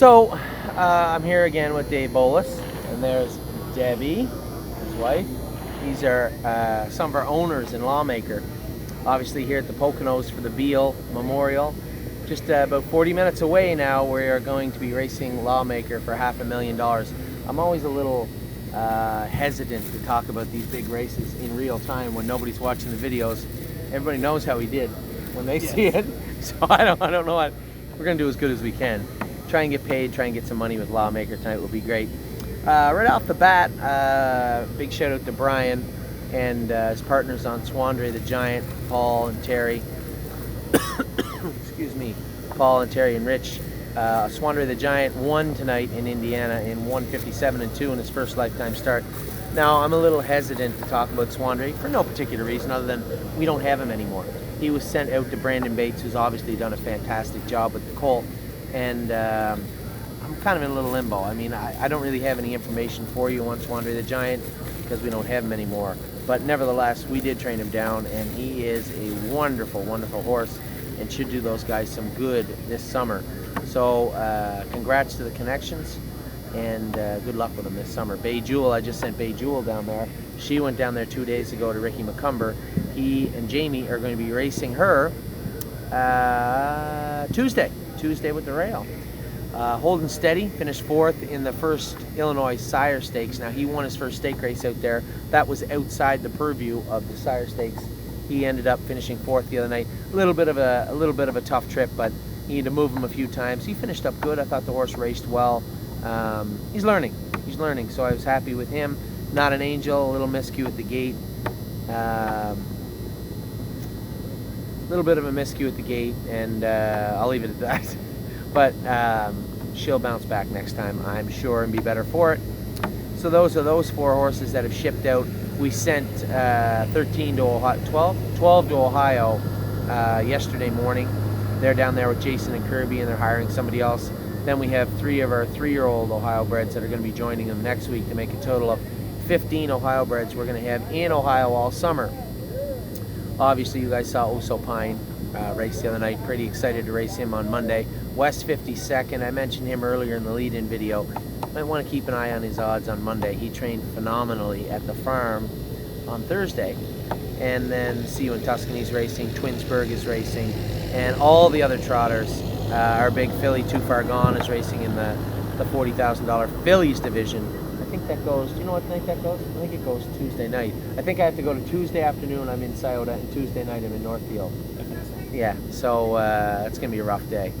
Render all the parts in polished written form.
So, I'm here again with Dave Bolus, and there's Debbie, his wife. These are some of our owners and lawmaker. Obviously here at the Poconos for the Beale Memorial. Just about 40 minutes away now, we are going to be racing lawmaker for $500,000. I'm always a little hesitant to talk about these big races in real time when nobody's watching the videos. Everybody knows how he did when they see it, so I don't know what. We're going to do as good as we can. Try and get paid, try and get some money with lawmaker tonight will be great. Right off the bat, big shout out to Brian and his partners on Swandre the Giant, Paul and Terry. Excuse me, Paul and Terry and Rich. Swandre the Giant won tonight in Indiana in 1:57.2 in his first lifetime start. Now, I'm a little hesitant to talk about Swandre for no particular reason other than we don't have him anymore. He was sent out to Brandon Bates, who's obviously done a fantastic job with the colt, and I'm kind of in a little limbo. I mean, I don't really have any information for you on Swandre the Giant because we don't have him anymore. But nevertheless, we did train him down, and he is a wonderful, wonderful horse and should do those guys some good this summer. So congrats to the connections, and good luck with him this summer. Bay Jewel, I just sent Bay Jewel down there. She went down there 2 days ago to Ricky McCumber. He and Jamie are going to be racing her Tuesday with the rail. Holding steady, finished fourth in the first Illinois Sire Stakes. Now, he won his first stake race out there. That was outside the purview of the Sire Stakes. He ended up finishing fourth the other night. A little bit of a tough trip, but he had to move him a few times. He finished up good. I thought the horse raced well. He's learning, so I was happy with him. Not an Angel, a little miscue at the gate. A little bit of a miscue at the gate, and I'll leave it at that. But she'll bounce back next time, I'm sure, and be better for it. So those are those four horses that have shipped out. We sent 13 to Ohio, 12 to Ohio yesterday morning. They're down there with Jason and Kirby, and they're hiring somebody else. Then we have 3 of our 3-year-old Ohio breds that are going to be joining them next week to make a total of 15 Ohio breds we're going to have in Ohio all summer. Obviously, you guys saw Oso Pine race the other night. Pretty excited to race him on Monday. West 52nd, I mentioned him earlier in the lead-in video. Might want to keep an eye on his odds on Monday. He trained phenomenally at the farm on Thursday. And then see you in Tuscany's racing, Twinsburg is racing, and all the other trotters. Our big filly, Too Far Gone, is racing in the $40,000 fillies division. I think that goes, do you know what night that goes? I think it goes Tuesday night. I think I have to go to Tuesday afternoon, I'm in Scioto, and Tuesday night I'm in Northfield. Yeah, so it's going to be a rough day.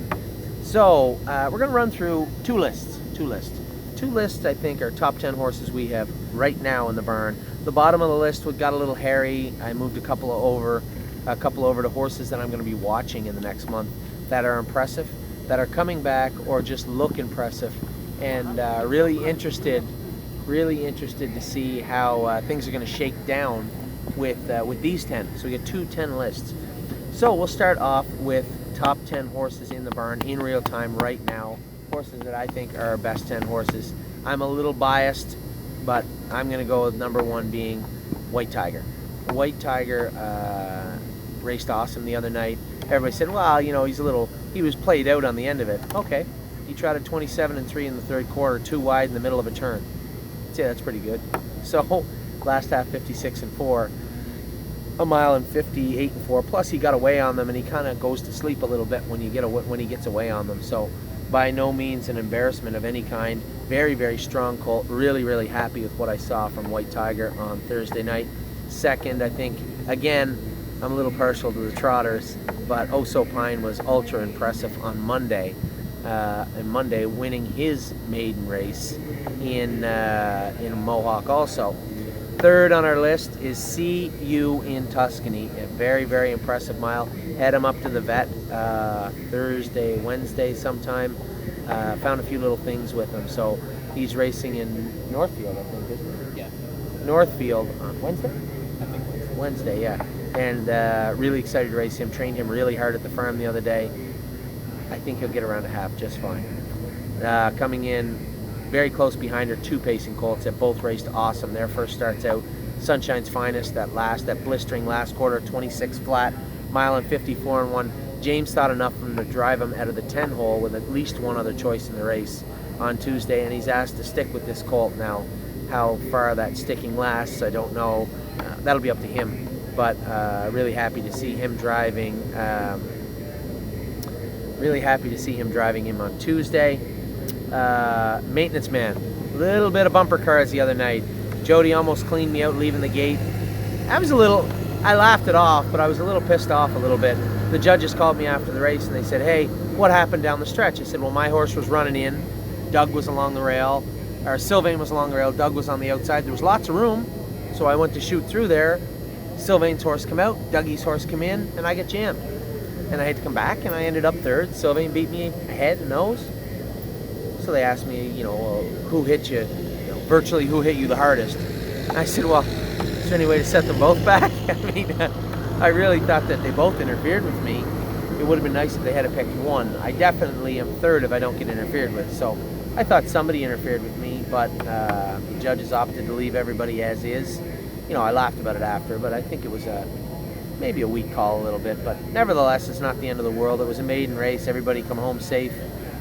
So we're going to run through two lists, I think, are top 10 horses we have right now in the barn. The bottom of the list got a little hairy. I moved a couple over to horses that I'm going to be watching in the next month that are impressive, that are coming back or just look impressive, and really interested to see how things are going to shake down with these 10. So we get 10 lists. So we'll start off with top 10 horses in the barn in real time right now. Horses that I think are our best 10 horses. I'm a little biased, but I'm going to go with number 1 being White Tiger. White Tiger raced awesome the other night. Everybody said, well, you know, he was played out on the end of it. Okay. He trotted 27-3 in the third quarter, 2 wide in the middle of a turn. Yeah, that's pretty good. So last half 56-4, a mile and 58-4. Plus he got away on them, and he kind of goes to sleep a little bit when he gets away on them. So by no means an embarrassment of any kind. Very, very strong colt. Really, really happy with what I saw from White Tiger on Thursday night. Second, I think, again, I'm a little partial to the trotters, but Oso Pine was ultra impressive on Monday. Winning his maiden race in Mohawk also. Third on our list is See You in Tuscany, a very, very impressive mile. Had him up to the vet Wednesday sometime. Found a few little things with him. So he's racing in Northfield, I think, isn't he? Yeah. Northfield on Wednesday? I think Wednesday. Wednesday, yeah. And really excited to race him. Trained him really hard at the farm the other day. I think he'll get around a half just fine. Coming in very close behind her, 2 pacing colts that both raced awesome. Their first starts out Sunshine's Finest, that blistering last quarter, 26 flat, mile and 54 and 1. James thought enough of him to drive him out of the 10 hole with at least one other choice in the race on Tuesday, and he's asked to stick with this colt now. How far that sticking lasts, I don't know. That'll be up to him, but really happy to see him driving. Really happy to see him driving him on Tuesday. Maintenance man, little bit of bumper cars the other night. Jody almost cleaned me out leaving the gate. I laughed it off, but I was a little pissed off a little bit. The judges called me after the race and they said, hey, what happened down the stretch? I said, well, my horse was running in, Doug was along the rail, or Sylvain was along the rail, Doug was on the outside. There was lots of room, so I went to shoot through there. Sylvain's horse come out, Dougie's horse come in, and I get jammed. And I had to come back, and I ended up third. Sylvain beat me head and nose. So they asked me, well, who hit you? Virtually who hit you the hardest? And I said, well, is there any way to set them both back? I mean, I really thought that they both interfered with me. It would have been nice if they had to pick one. I definitely am third if I don't get interfered with. So I thought somebody interfered with me, but the judges opted to leave everybody as is. I laughed about it after, but I think it was maybe a weak call a little bit. But nevertheless, it's not the end of the world. It was a maiden race. Everybody come home safe.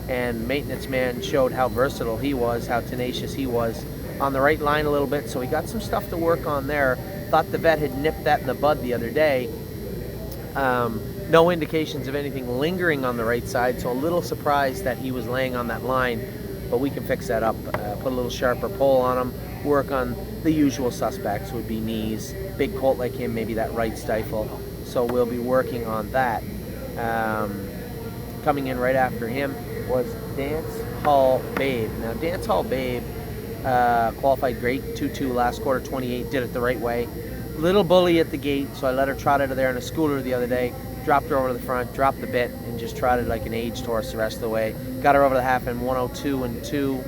And Maintenance Man showed how versatile he was, how tenacious he was on the right line a little bit. So he got some stuff to work on there. Thought the vet had nipped that in the bud the other day. No indications of anything lingering on the right side, so a little surprised that he was laying on that line, but we can fix that up. Put a little sharper pole on him, work on the usual suspects, would be knees, big colt like him, maybe that right stifle, so we'll be working on that. Coming in right after him was Dance Hall Babe. Now Dance Hall Babe qualified great, 2-2 last quarter, 28, did it the right way. Little bully at the gate, so I let her trot out of there in a schooler the other day, dropped her over to the front, dropped the bit, and just trotted like an aged horse the rest of the way. Got her over the half in 1:02 and 2,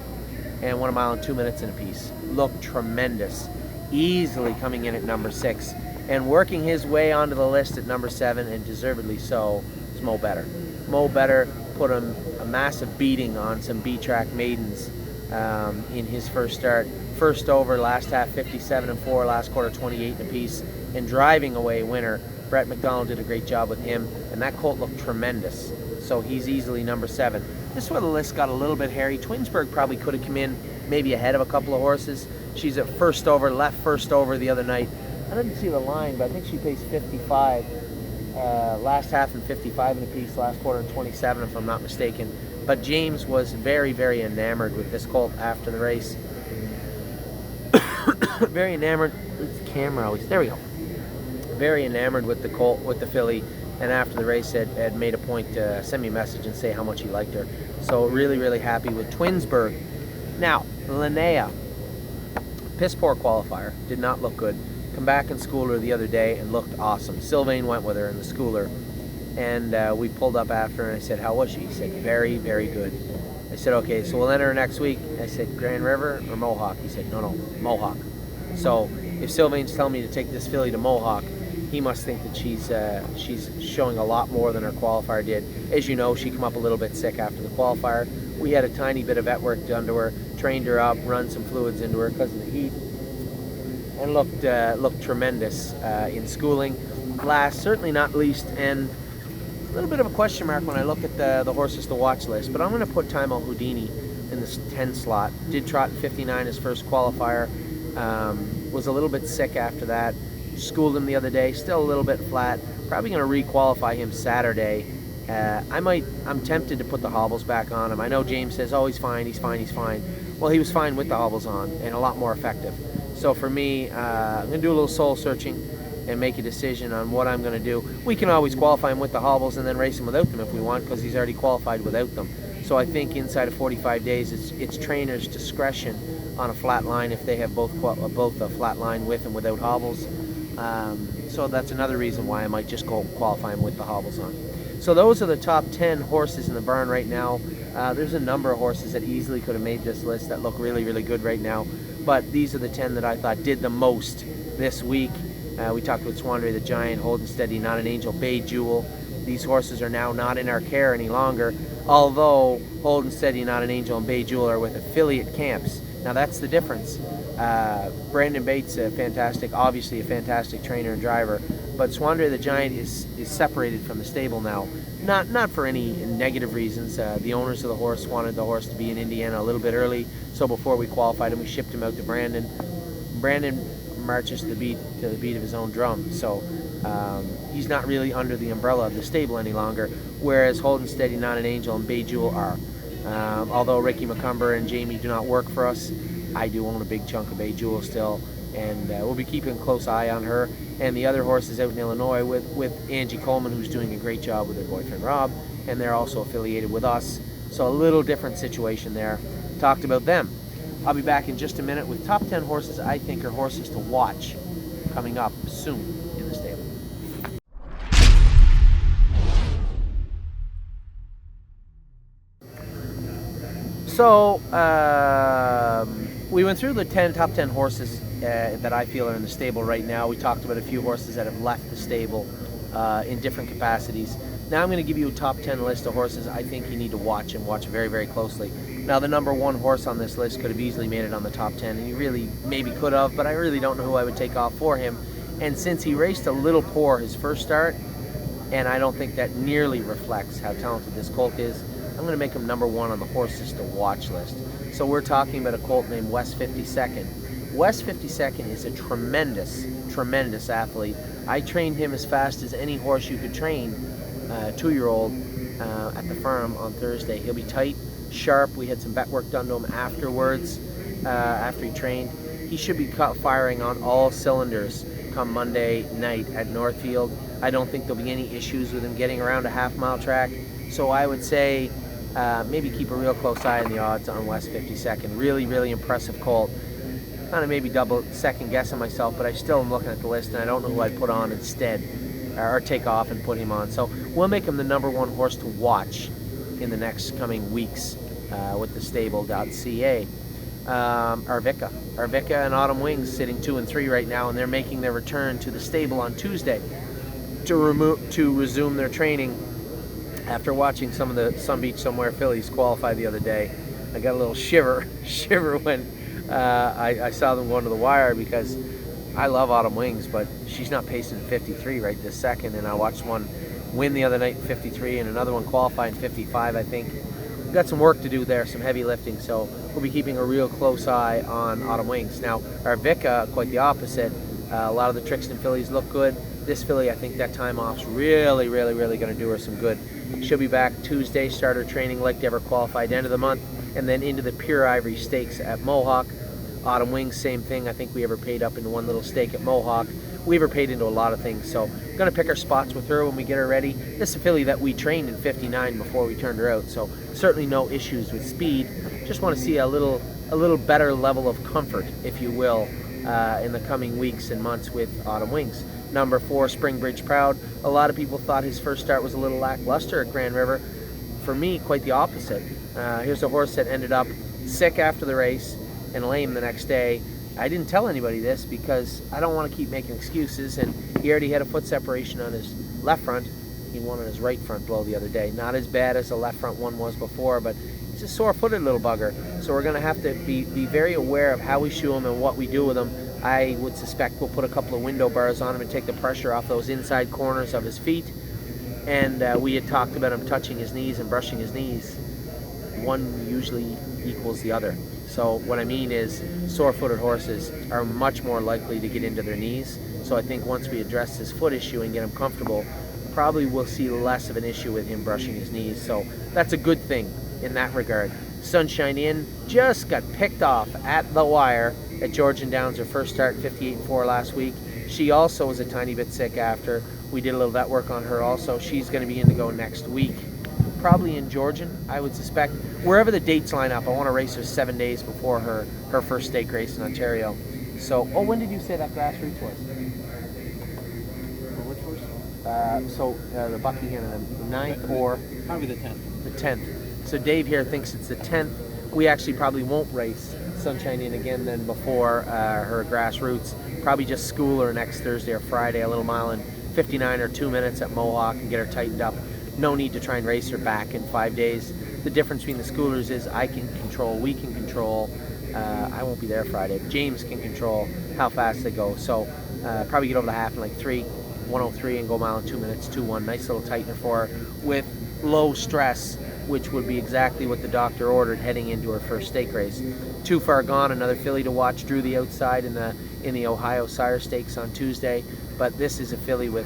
and 1 mile and 2 minutes in a piece. Looked tremendous. Easily coming in at number 6, and working his way onto the list at number 7, and deservedly so, is Mo Better. Mo Better put a massive beating on some B-track maidens in his first start. First over, last half 57 and 4, last quarter 28 and a piece, and driving away winner. Brett McDonald did a great job with him, and that colt looked tremendous. So he's easily number 7. This is where the list got a little bit hairy. Twinsburg probably could have come in maybe ahead of a couple of horses. She's at first over, left first over the other night. I didn't see the line, but I think she paced 55. Last half and 55 in a piece, last quarter and 27 if I'm not mistaken. But James was very, very enamored with this colt after the race. Very enamored. It's the camera always. There we go. Very enamored with the colt, with the filly, and after the race had made a point to send me a message and say how much he liked her. So really, really happy with Twinsburg. Now, Linnea, piss poor qualifier, did not look good. Come back in schooler the other day and looked awesome. Sylvain went with her in the schooler, and we pulled up after, and I said, how was she? He said, very, very good. I said, okay, so we'll enter her next week. I said, Grand River or Mohawk? He said, no, Mohawk. So if Sylvain's telling me to take this filly to Mohawk, he must think that she's showing a lot more than her qualifier did. As you know, she came up a little bit sick after the qualifier. We had a tiny bit of vet work done to her, trained her up, run some fluids into her because of the heat, and looked tremendous in schooling. Last, certainly not least, and a little bit of a question mark when I look at the horses to watch list, but I'm going to put Time Al Houdini in this 10 slot. Did trot in 59 his first qualifier. Was a little bit sick after that. Schooled him the other day, still a little bit flat. Probably going to re-qualify him Saturday. I'm tempted to put the hobbles back on him. I know James says, oh, he's fine. Well, he was fine with the hobbles on and a lot more effective. So for me, I'm going to do a little soul searching and make a decision on what I'm going to do. We can always qualify him with the hobbles and then race him without them if we want, because he's already qualified without them. So I think inside of 45 days, it's trainers' discretion on a flat line if they have both a flat line with and without hobbles. So that's another reason why I might just go qualify him with the hobbles on. So those are the top 10 horses in the barn right now. There's a number of horses that easily could have made this list that look really, really good right now. But these are the 10 that I thought did the most this week. We talked with Swandery the Giant, Holden Steady, Not an Angel, Bay Jewel. These horses are now not in our care any longer, although Holden Steady, Not an Angel, and Bay Jewel are with affiliate camps. Now that's the difference. Brandon Bates, obviously a fantastic trainer and driver, But Swandre the Giant is separated from the stable now, not for any negative reasons. The owners of the horse wanted the horse to be in Indiana a little bit early, so before we qualified him, we shipped him out to Brandon. Brandon marches to the beat of his own drum, so he's not really under the umbrella of the stable any longer, whereas Holden Steady, Not an Angel, and Bay Jewel are. Although Ricky McCumber and Jamie do not work for us, I do own a big chunk of Bay Jewel still, and we'll be keeping a close eye on her and the other horses out in Illinois with Angie Coleman, who's doing a great job with her boyfriend Rob, and they're also affiliated with us, so a little different situation there. Talked about them. I'll be back in just a minute with top 10 horses I think are horses to watch coming up soon in the stable. So we went through the top 10 horses that I feel are in the stable right now. We talked about a few horses that have left the stable in different capacities. Now I'm going to give you a top 10 list of horses I think you need to watch, and watch very, very closely. Now the number one horse on this list could have easily made it on the top 10, and he really maybe could have, but I really don't know who I would take off for him. And since he raced a little poor his first start, and I don't think that nearly reflects how talented this colt is, I'm going to make him number one on the horses to watch list. So we're talking about a colt named West 52nd. West 52nd is a tremendous, tremendous athlete. I trained him as fast as any horse you could train, 2-year-old, at the farm on Thursday. He'll be tight, sharp. We had some vet work done to him afterwards, after he trained. He should be firing on all cylinders come Monday night at Northfield. I don't think there'll be any issues with him getting around a half-mile track. So I would say maybe keep a real close eye on the odds on West 52nd. Really, really impressive colt. Kind of maybe second guessing myself, but I still am looking at the list and I don't know who I'd put on instead, or take off and put him on. So we'll make him the number one horse to watch in the next coming weeks with TheStable.ca. Arvika and Autumn Wings sitting 2 and 3 right now, and they're making their return to the stable on Tuesday to resume their training after watching some of the Sun Beach Somewhere fillies qualify the other day. I got a little shiver when I saw them going to the wire, because I love Autumn Wings, but she's not pacing 53 right this second, and I watched one win the other night in 53 and another one qualify in 55, I think. We've got some work to do there, some heavy lifting, so we'll be keeping a real close eye on Autumn Wings. Now, Arvika, quite the opposite. A lot of the Trixton fillies look good. This filly, I think that time off's really, really, really going to do her some good. She'll be back Tuesday, start her training like they ever qualified end of the month, and then into the Pure Ivory Stakes at Mohawk. Autumn Wings, same thing. I think we ever paid up into one little stake at Mohawk. We ever paid into a lot of things, so I'm going to pick our spots with her when we get her ready. This is a filly that we trained in 59 before we turned her out, so certainly no issues with speed. Just want to see a little better level of comfort, if you will, in the coming weeks and months with Autumn Wings. Number 4, Springbridge Proud. A lot of people thought his first start was a little lackluster at Grand River. For me, quite the opposite. Here's a horse that ended up sick after the race and lame the next day. I didn't tell anybody this because I don't want to keep making excuses, and he already had a foot separation on his left front. He won on his right front blow the other day. Not as bad as the left front one was before, but he's a sore-footed little bugger. So we're going to have to be very aware of how we shoe him and what we do with him. I would suspect we'll put a couple of window bars on him and take the pressure off those inside corners of his feet. And we had talked about him touching his knees and brushing his knees. One usually equals the other. So what I mean is sore-footed horses are much more likely to get into their knees. So I think once we address his foot issue and get him comfortable, probably we'll see less of an issue with him brushing his knees. So that's a good thing in that regard. Sunshine Inn just got picked off at the wire at Georgian Downs, her first start, 58-4 last week. She also was a tiny bit sick after. We did a little vet work on her also. She's going to be in to go next week. Probably in Georgian, I would suspect. Wherever the dates line up, I want to race her 7 days before her first stake race in Ontario. So, when did you say that grassroots was? Which horse? The Buckingham, the 9th or? Probably the 10th. The 10th. So Dave here thinks it's the 10th. We actually probably won't race Sunshine Inn again then before her grassroots. Probably just school her next Thursday or Friday, a little mile in 59 or 2 minutes at Mohawk and get her tightened up. No need to try and race her back in 5 days. The difference between the schoolers is we can control, I won't be there Friday, James can control how fast they go. So probably get over the half in like 3, 103 and go mile in 2 minutes, 2-1. Nice little tightener for her with low stress, which would be exactly what the doctor ordered heading into her first stake race. Too Far Gone, another filly to watch, drew the outside in the Ohio Sire Stakes on Tuesday, but this is a filly with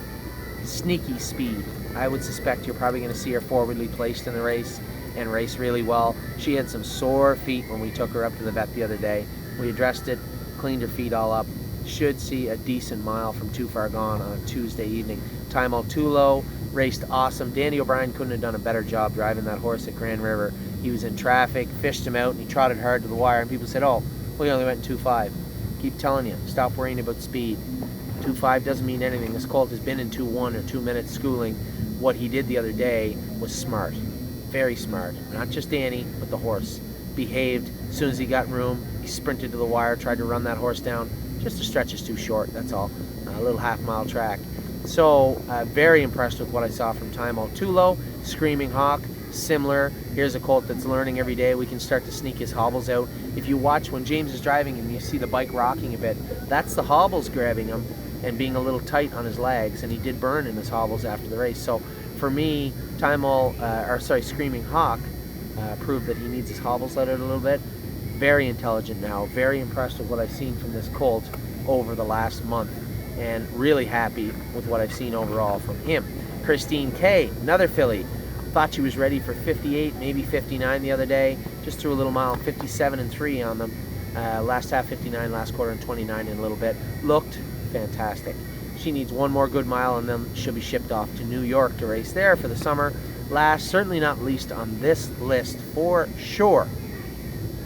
sneaky speed. I would suspect you're probably going to see her forwardly placed in the race and race really well. She had some sore feet when we took her up to the vet the other day. We addressed it, cleaned her feet all up. Should see a decent mile from Too Far Gone on a Tuesday evening. Time out too low, raced awesome. Danny O'Brien couldn't have done a better job driving that horse at Grand River. He was in traffic, fished him out, and he trotted hard to the wire, and people said, oh, well, he only went in 2.5. Keep telling you, stop worrying about speed. 2.5 doesn't mean anything. This colt has been in 2.1 or 2 minutes schooling. What he did the other day was smart, very smart. Not just Danny, but the horse. Behaved. As soon as he got room, he sprinted to the wire, tried to run that horse down. Just the stretch is too short, that's all. A little half-mile track. So, very impressed with what I saw from Time Out Too Low. Screaming Hawk, similar. Here's a colt that's learning every day. We can start to sneak his hobbles out. If you watch when James is driving and you see the bike rocking a bit, that's the hobbles grabbing him and being a little tight on his legs, and he did burn in his hobbles after the race. So for me, Screaming Hawk proved that he needs his hobbles let out a little bit. Very intelligent now, very impressed with what I've seen from this colt over the last month, and really happy with what I've seen overall from him. Christine K, another filly. Thought she was ready for 58, maybe 59 the other day. Just threw a little mile, 57 and 3 on them. Last half 59, last quarter and 29 in a little bit. Looked fantastic. She needs one more good mile and then she'll be shipped off to New York to race there for the summer. Last, certainly not least on this list for sure,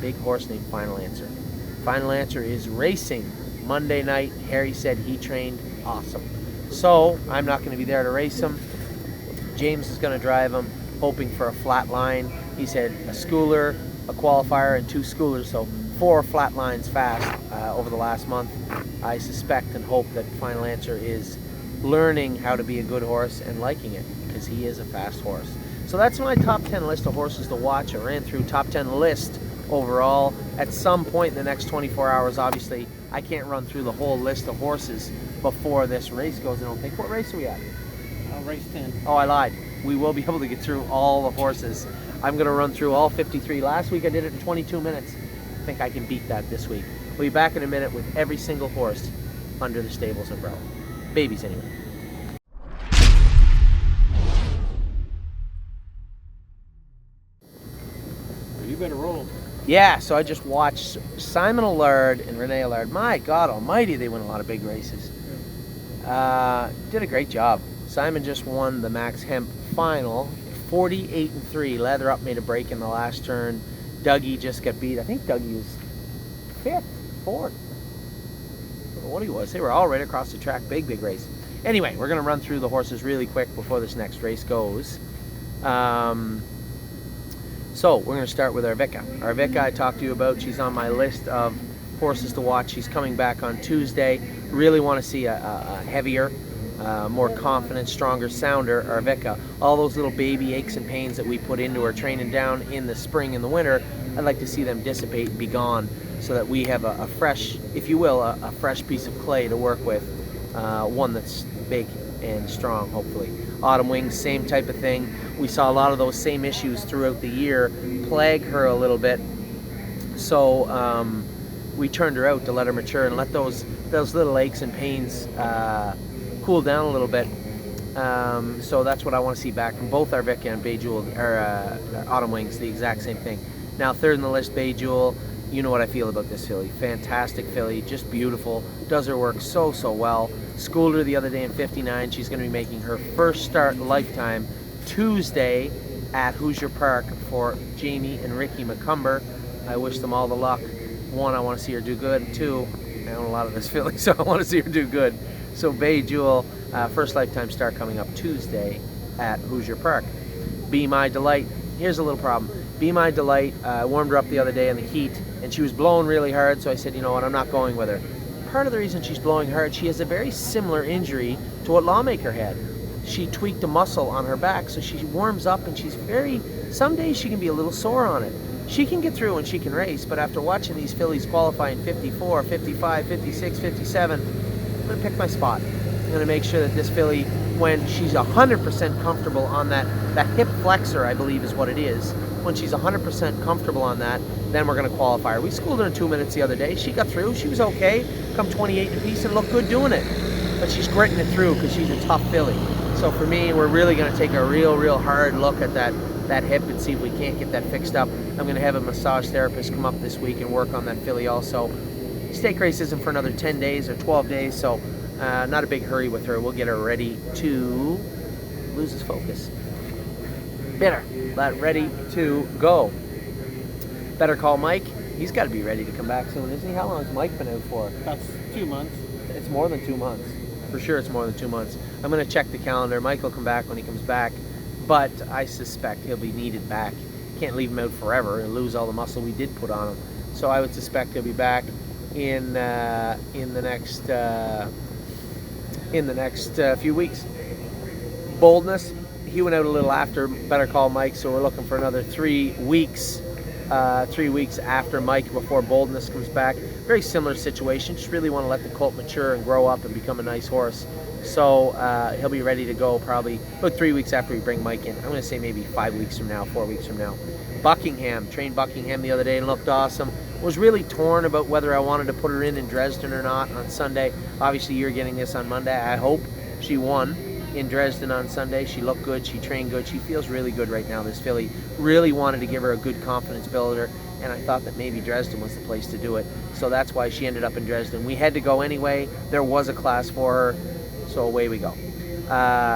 big horse named Final Answer. Final Answer is racing Monday night. Harry said he trained awesome. So I'm not going to be there to race him. James is going to drive him, hoping for a flat line. He said a schooler, a qualifier, and 2 schoolers, so 4 flat lines fast over the last month. I suspect and hope that Final Answer is learning how to be a good horse and liking it, because he is a fast horse. So that's my top 10 list of horses to watch. I ran through top 10 list overall. At some point in the next 24 hours, obviously, I can't run through the whole list of horses before this race goes. I don't think. What race are we at? Race 10. Oh, I lied. We will be able to get through all the horses. I'm going to run through all 53. Last week I did it in 22 minutes. I think I can beat that this week. We'll be back in a minute with every single horse under the Stables umbrella. Babies, anyway. You better roll. Yeah, so I just watched Simon Allard and Renee Allard. My God almighty, they win a lot of big races. Did a great job. Simon just won the Max Hemp final, 48 and 3. Leather Up made a break in the last turn. Dougie just got beat. I think Dougie was 5th, 4th. I don't know what he was. They were all right across the track. Big race. Anyway, we're going to run through the horses really quick before this next race goes. So we're going to start with Arvika. Arvika I talked to you about. She's on my list of horses to watch. She's coming back on Tuesday. Really want to see a heavier, more confident, stronger, sounder Arvika. All those little baby aches and pains that we put into her training down in the spring and the winter, I'd like to see them dissipate and be gone so that we have a fresh, if you will, a fresh piece of clay to work with, one that's big and strong, hopefully. Autumn Wings, same type of thing. We saw a lot of those same issues throughout the year plague her a little bit. So we turned her out to let her mature and let those little aches and pains cool down a little bit. So that's what I want to see back from both Arvika and Bay Jewel, or Autumn Wings, the exact same thing. Now, third on the list, Bay Jewel. You know what I feel about this filly. Fantastic filly, just beautiful. Does her work so well. Schooled her the other day in 59. She's going to be making her first start lifetime Tuesday at Hoosier Park for Jamie and Ricky McCumber. I wish them all the luck. 1, I want to see her do good. 2, I own a lot of this filly, so I want to see her do good. So Bay Jewel, first lifetime start coming up Tuesday at Hoosier Park. Be My Delight. Here's a little problem. Be My Delight, I warmed her up the other day in the heat, and she was blowing really hard, so I said, you know what, I'm not going with her. Part of the reason she's blowing hard, she has a very similar injury to what Lawmaker had. She tweaked a muscle on her back, so she warms up, and some days she can be a little sore on it. She can get through and she can race, but after watching these fillies qualify in 54, 55, 56, 57, I'm going to pick my spot. I'm gonna make sure that this filly, when she's 100% comfortable on that hip flexor, I believe is what it is, when she's 100% comfortable on that, then we're gonna qualify her. We schooled her in 2 minutes the other day. She got through, she was okay, come 28 apiece and looked good doing it. But she's gritting it through because she's a tough filly. So for me, we're really gonna take a real hard look at that hip and see if we can't get that fixed up. I'm gonna have a massage therapist come up this week and work on that filly also. Stake race isn't for another 10 days or 12 days, so not a big hurry with her. We'll get her ready to lose his focus. Bitter, but ready to go. Better call Mike. He's got to be ready to come back soon, isn't he? How long has Mike been out for? That's 2 months. It's more than 2 months. For sure it's more than 2 months. I'm going to check the calendar. Mike will come back when he comes back, but I suspect he'll be needed back. Can't leave him out forever and lose all the muscle we did put on him. So I would suspect he'll be back in the next few weeks. Boldness, he went out a little after Better Call Mike, so we're looking for another 3 weeks. 3 weeks after Mike before Boldness comes back. Very similar situation. Just really want to let the colt mature and grow up and become a nice horse. So he'll be ready to go probably about 3 weeks after we bring Mike in. I'm going to say maybe 5 weeks from now, 4 weeks from now. Buckingham, trained Buckingham the other day and looked awesome. Was really torn about whether I wanted to put her in Dresden or not on Sunday. Obviously you're getting this on Monday. I hope. She won in Dresden on Sunday. She looked good, she trained good, she feels really good right now, this filly. Really wanted to give her a good confidence builder, and I thought that maybe Dresden was the place to do it. So that's why she ended up in Dresden. We had to go anyway. There was a class for her, so away we go.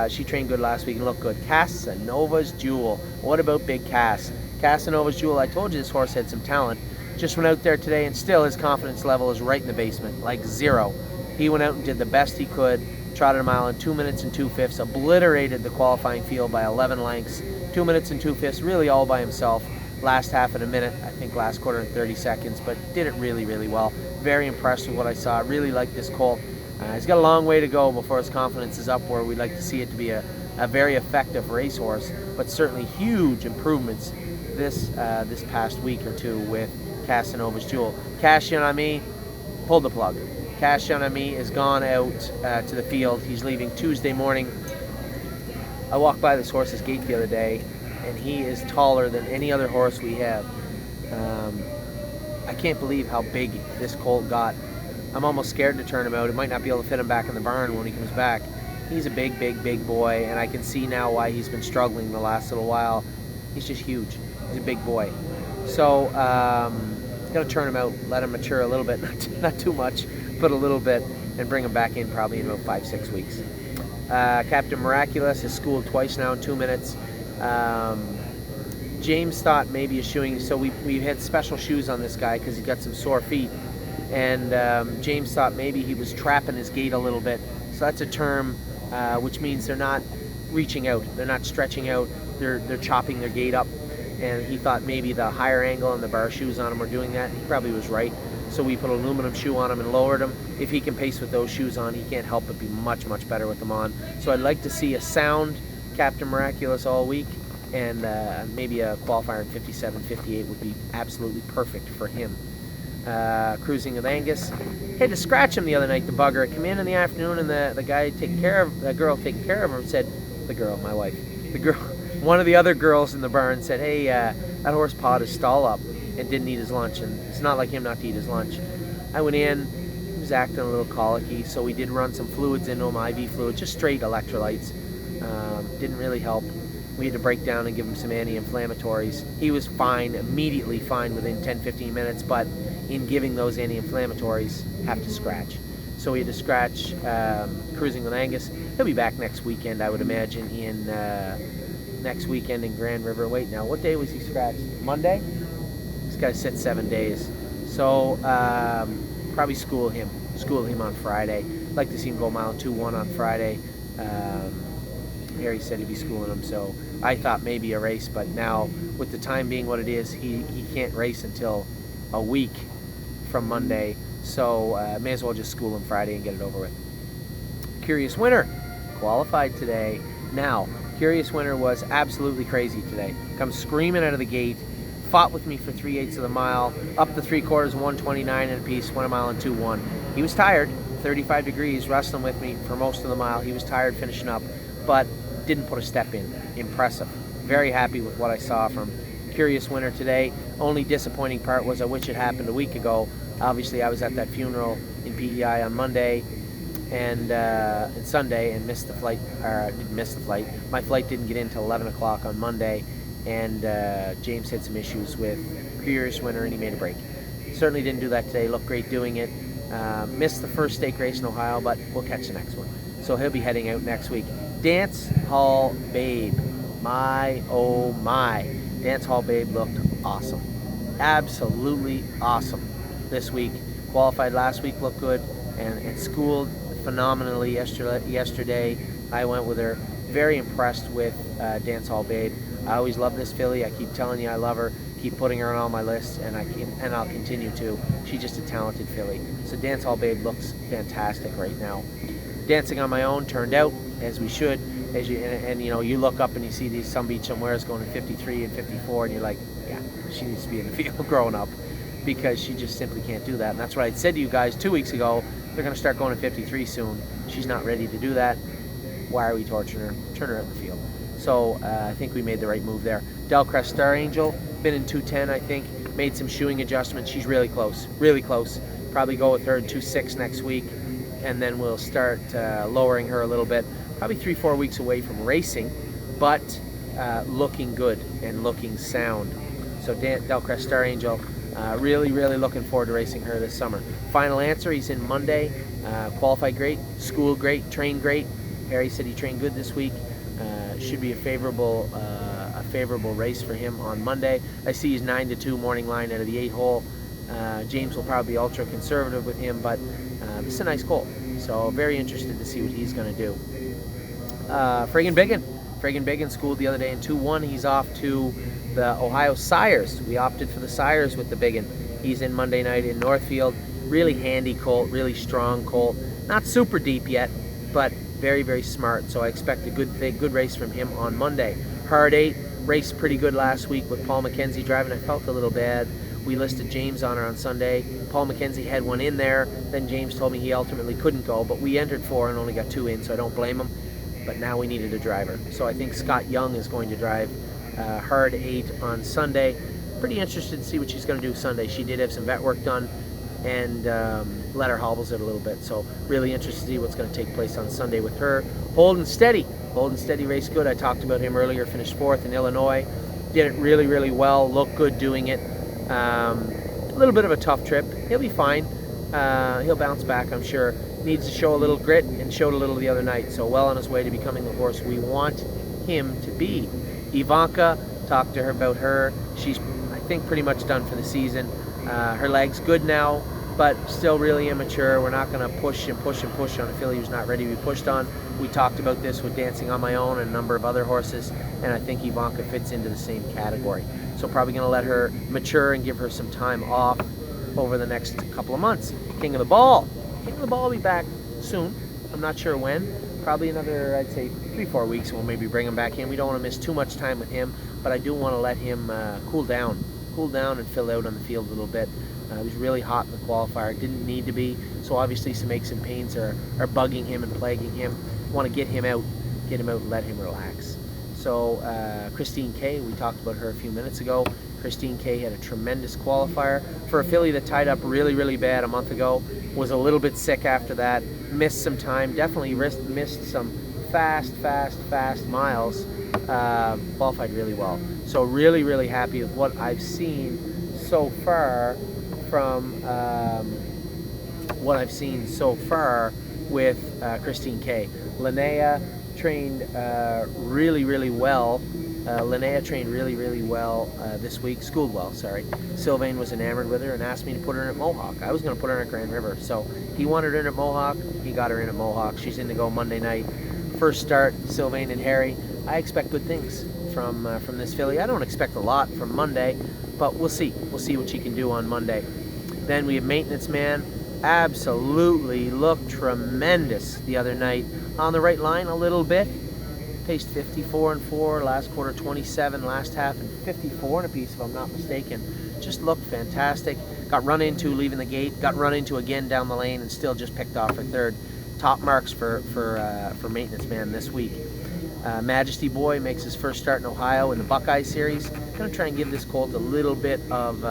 She trained good last week and looked good. Casanova's Jewel. What about Big Cass? Casanova's Jewel, I told you this horse had some talent. Just went out there today and still his confidence level is right in the basement, like 0. He went out and did the best he could, trotted a mile in 2 minutes and 2/5, obliterated the qualifying field by 11 lengths, 2 minutes and 2/5, really all by himself. Last half in a minute, I think last quarter in 30 seconds, but did it really well. Very impressed with what I saw. Really like this colt. He's got a long way to go before his confidence is up where we'd like to see it to be a very effective racehorse, but certainly huge improvements this past week or two with Casanova's Jewel. Cash in on me, pulled the plug. Cash in on me is gone out to the field. He's leaving Tuesday morning. I walked by this horse's gate the other day, and he is taller than any other horse we have. I can't believe how big this colt got. I'm almost scared to turn him out. It might not be able to fit him back in the barn when he comes back. He's a big boy, and I can see now why he's been struggling the last little while. He's just huge. He's a big boy. So, got to turn him out, let him mature a little bit, not too much, but a little bit, and bring him back in probably in about 5-6 weeks. Captain Miraculous is schooled twice now in 2 minutes. James thought maybe eschewing, so we had special shoes on this guy because he got some sore feet, and James thought maybe he was trapping his gait a little bit. So that's a term which means they're not reaching out, they're not stretching out, they're chopping their gait up. And he thought maybe the higher angle and the bar shoes on him were doing that. He probably was right. So we put an aluminum shoe on him and lowered him. If he can pace with those shoes on, he can't help but be much better with them on. So I'd like to see a sound Captain Miraculous all week, and maybe a qualifier in 57, 58 would be absolutely perfect for him. Cruising with Angus. Had to scratch him the other night, the bugger. I come in the afternoon, and the guy taking care of, the girl taking care of him said, the girl, my wife, the girl, one of the other girls in the barn said, hey, that horse pawed his stall up and didn't eat his lunch, and it's not like him not to eat his lunch. I went in, he was acting a little colicky, so we did run some fluids into him, IV fluid, just straight electrolytes. Didn't really help. We had to break down and give him some anti-inflammatories. He was fine, immediately fine within 10-15 minutes, but in giving those anti-inflammatories, have to scratch. So we had to scratch Cruising with Angus. He'll be back next weekend, I would imagine, in next weekend in Grand River. Wait, now, what day was he scratched? Monday? This guy sits 7 days. So probably school him on Friday. Like to see him go mile 2-1 on Friday. Harry said he'd be schooling him, so I thought maybe a race, but now with the time being what it is, he can't race until a week from Monday, so may as well just school him Friday and get it over with. Curious Winner qualified today. Now, Curious Winner was absolutely crazy today. Comes screaming out of the gate, fought with me for 3/8 of the mile, up the 3/4, 129 and a piece, went a mile and 2-1. He was tired, 35 degrees, wrestling with me for most of the mile. He was tired finishing up, but didn't put a step in. Impressive. Very happy with what I saw from Curious Winner today. Only disappointing part was I wish it happened a week ago. Obviously, I was at that funeral in PEI on Monday and Sunday and missed the flight. Didn't miss the flight. My flight didn't get in until 11 o'clock on Monday, and James had some issues with Curious Winner, and he made a break. Certainly didn't do that today. Looked great doing it. Missed the first stake race in Ohio, but we'll catch the next one. So he'll be heading out next week. Dance Hall Babe. My, oh my. Dance Hall Babe looked awesome. Absolutely awesome this week. Qualified last week, looked good, and schooled phenomenally yesterday. I went with her. Very impressed with Dance Hall Babe. I always love this filly. I keep telling you I love her. Keep putting her on all my lists, and I'll continue to. She's just a talented filly. So Dance Hall Babe looks fantastic right now. Dancing on My Own turned out as we should. As you and you know, you look up and you see these some beach somewheres going to 53 and 54, and you're like, yeah, she needs to be in the field growing up, because she just simply can't do that. And that's what I said to you guys 2 weeks ago. They're going to start going to 53 soon. She's not ready to do that. Why are we torturing her? Turn her out in the field. So I think we made the right move there. Delcrest Star Angel, been in 210, I think. Made some shoeing adjustments. She's really close. Really close. Probably go with her in 2.6 next week, and then we'll start lowering her a little bit. Probably 3-4 weeks away from racing, but looking good and looking sound. So Delcrest Star Angel, really looking forward to racing her this summer. Final Answer, he's in Monday. Qualified great, school great, trained great. Harry said he trained good this week. Should be a favorable race for him on Monday. I see he's 9-2 morning line out of the 8-hole. James will probably be ultra conservative with him, but it's a nice colt. So very interested to see what he's going to do. Friggin' Biggin schooled the other day in 2-1. He's off to the Ohio Sires. We opted for the Sires with the Biggin. He's in Monday night in Northfield. Really handy colt, really strong colt. Not super deep yet, but very smart. So I expect a good race from him on Monday. Hard 8 raced pretty good last week with Paul McKenzie driving. I felt a little bad. We listed James on her on Sunday. Paul McKenzie had one in there. Then James told me he ultimately couldn't go, but we entered 4 and only got 2 in, so I don't blame him. But now we needed a driver. So I think Scott Young is going to drive Hard 8 on Sunday. Pretty interested to see what she's going to do Sunday. She did have some vet work done and let her hobbles it a little bit. So really interested to see what's going to take place on Sunday with her. Holden Steady raced good. I talked about him earlier. Finished 4th in Illinois. Did it really well. Looked good doing it. A little bit of a tough trip. He'll be fine. He'll bounce back, I'm sure. Needs to show a little grit, and showed a little the other night. So well on his way to becoming the horse we want him to be. Ivanka, talked to her about her. She's, I think, pretty much done for the season. Her leg's good now, but still really immature. We're not going to push on a filly who's not ready to be pushed on. We talked about this with Dancing on My Own and a number of other horses, and I think Ivanka fits into the same category. So probably going to let her mature and give her some time off over the next couple of months. King of the Ball will be back soon. I'm not sure when. Probably another, I'd say, 3-4 weeks. We'll maybe bring him back in. We don't want to miss too much time with him, but I do want to let him cool down and fill out on the field a little bit. He was really hot in the qualifier. Didn't need to be. So obviously some aches and pains are bugging him and plaguing him. Want to get him out and let him relax. So Christine K, we talked about her a few minutes ago. Christine K had a tremendous qualifier for a filly that tied up really bad a month ago. Was a little bit sick after that. Missed some time. Definitely missed some fast miles. Qualified really well. So really happy with what I've seen so far from with Christine K. Linnea trained really well. Linnea trained really well this week. Schooled well, sorry. Sylvain was enamored with her and asked me to put her in at Mohawk. I was going to put her in at Grand River. So he wanted her in at Mohawk. He got her in at Mohawk. She's in to go Monday night. First start, Sylvain and Harry. I expect good things from this filly. I don't expect a lot from Monday, but we'll see. We'll see what she can do on Monday. Then we have Maintenance Man. Absolutely looked tremendous the other night. On the right line a little bit. Paced 54-4, last quarter 27, last half and 54 and a piece if I'm not mistaken. Just looked fantastic. got run into leaving the gate, got run into again down the lane, and still just picked off for third. Top marks for maintenance man this week. Majesty Boy makes his first start in Ohio in the Buckeye Series. Gonna try and give this colt a little bit of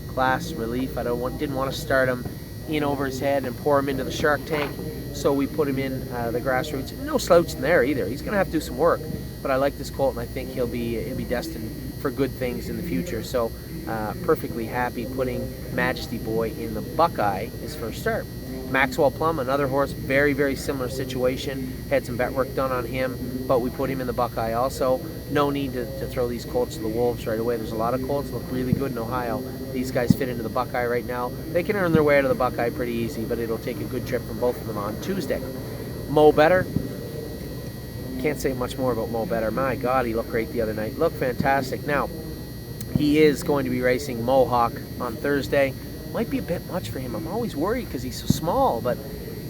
class relief. Didn't want to start him in over his head and pour him into the Shark Tank, so we put him in the grassroots. No slouch in there either. He's gonna have to do some work, but I like this colt, and I think he'll be destined for good things in the future. So perfectly happy putting Majesty Boy in the Buckeye his first start. Maxwell Plum, another horse, very, very similar situation. Had some vet work done on him, but we put him in the Buckeye also. No need to throw these colts to the wolves right away. There's a lot of colts that look really good in Ohio. These guys fit into the Buckeye right now. They can earn their way out of the Buckeye pretty easy, but it'll take a good trip from both of them on Tuesday. Mo Better. Can't say much more about Mo Better. My God, he looked great the other night. Looked fantastic. Now, he is going to be racing Mohawk on Thursday. Might be a bit much for him. I'm always worried because he's so small, but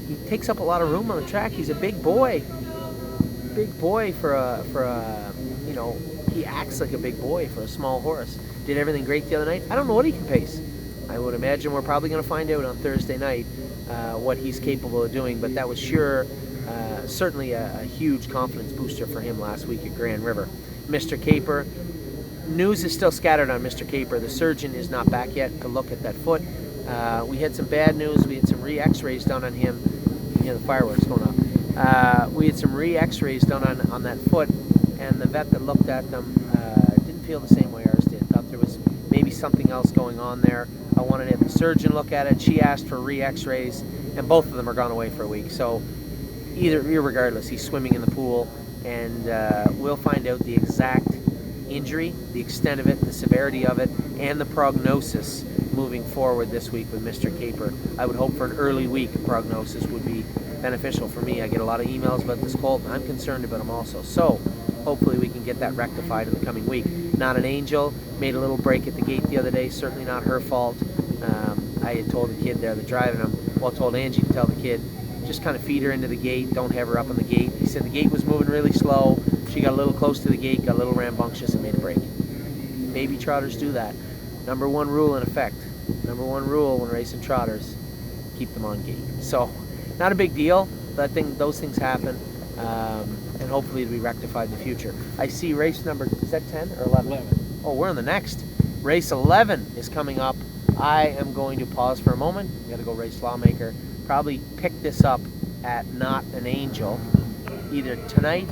he takes up a lot of room on the track. He's a big boy. Big boy for a he acts like a big boy for a small horse. Did everything great the other night. I don't know what he can pace. I would imagine we're probably going to find out on Thursday night what he's capable of doing, but that was certainly a huge confidence booster for him last week at Grand River. Mr. Caper. News is still scattered on Mr. Caper. The surgeon is not back yet to look at that foot. We had some bad news. We had some re-x-rays done on him. You hear the fireworks going off. We had some re-x-rays done on that foot, and the vet that looked at them didn't feel the same way ours did. Thought there was maybe something else going on there. I wanted to have the surgeon look at it. She asked for re-x-rays, and both of them are gone away for a week. So regardless, he's swimming in the pool, and we'll find out the exact injury, the extent of it, the severity of it, and the prognosis moving forward this week with Mr. Caper. I would hope for an early week prognosis would be beneficial for me. I get a lot of emails about this colt, and I'm concerned about him also. So hopefully we can get that rectified in the coming week. Not an Angel, made a little break at the gate the other day, certainly not her fault. I had told the kid there that's driving him, told Angie to tell the kid, just kind of feed her into the gate, don't have her up on the gate. He said the gate was moving really slow. She got a little close to the gate, got a little rambunctious, and made a break. Baby trotters do that. Number one rule in effect. Number one rule when racing trotters, keep them on gate. So, not a big deal, but I think those things happen, and hopefully it'll be rectified in the future. I see race number, is that 10 or 11? 11. Oh, we're on the next. Race 11 is coming up. I am going to pause for a moment. I'm going to go race Lawmaker. Probably pick this up at Not an Angel, either tonight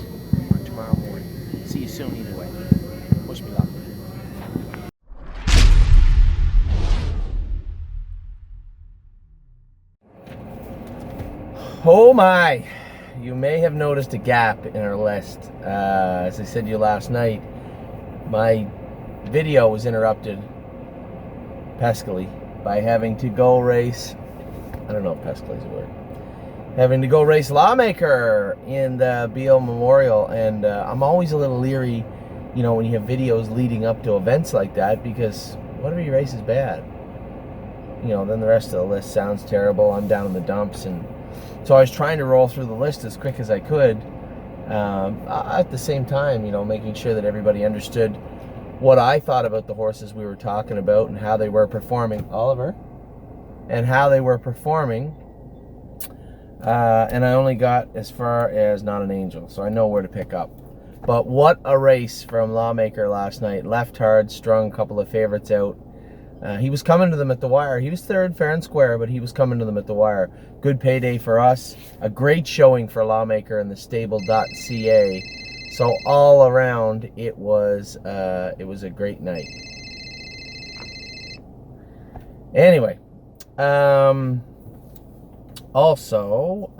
or tomorrow morning. See you soon either way. Wish me luck. Oh my! You may have noticed a gap in our list. As I said to you last night, my video was interrupted peskily by having to go race, I don't know if peskily is a word, having to go race Lawmaker in the BL Memorial, and I'm always a little leery, when you have videos leading up to events like that, because what if your race is bad? Then the rest of the list sounds terrible. I'm down in the dumps, and so I was trying to roll through the list as quick as I could, at the same time, making sure that everybody understood what I thought about the horses we were talking about and how they were performing. Oliver? And how they were performing. And I only got as far as Not an Angel, so I know where to pick up. But what a race from Lawmaker last night. Left hard, strung a couple of favorites out. He was coming to them at the wire. He was third fair and square, but he was coming to them at the wire. Good payday for us. A great showing for Lawmaker in TheStable.ca. So all around, it was a great night. Anyway, also,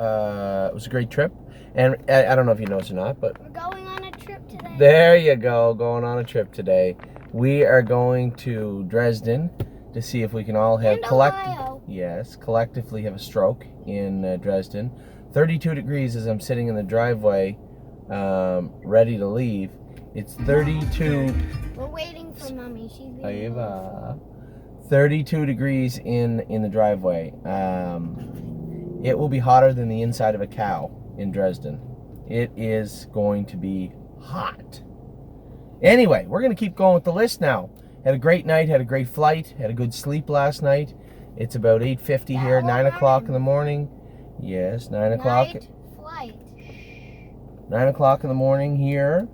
it was a great trip. And I don't know if you noticed or not, but we're going on a trip today. There you go, going on a trip today. We are going to Dresden to see if we can all have collectively have a stroke in Dresden. 32 degrees as I'm sitting in the driveway, ready to leave. It's 32. We're waiting for Mommy. She's leaving. 32 degrees in the driveway. It will be hotter than the inside of a cow in Dresden. It is going to be hot. Anyway, we're going to keep going with the list now. Had a great night, had a great flight, had a good sleep last night. It's about 8:50 here, 9 o'clock in the morning. Yes, 9 o'clock. Night flight. 9 o'clock in the morning here.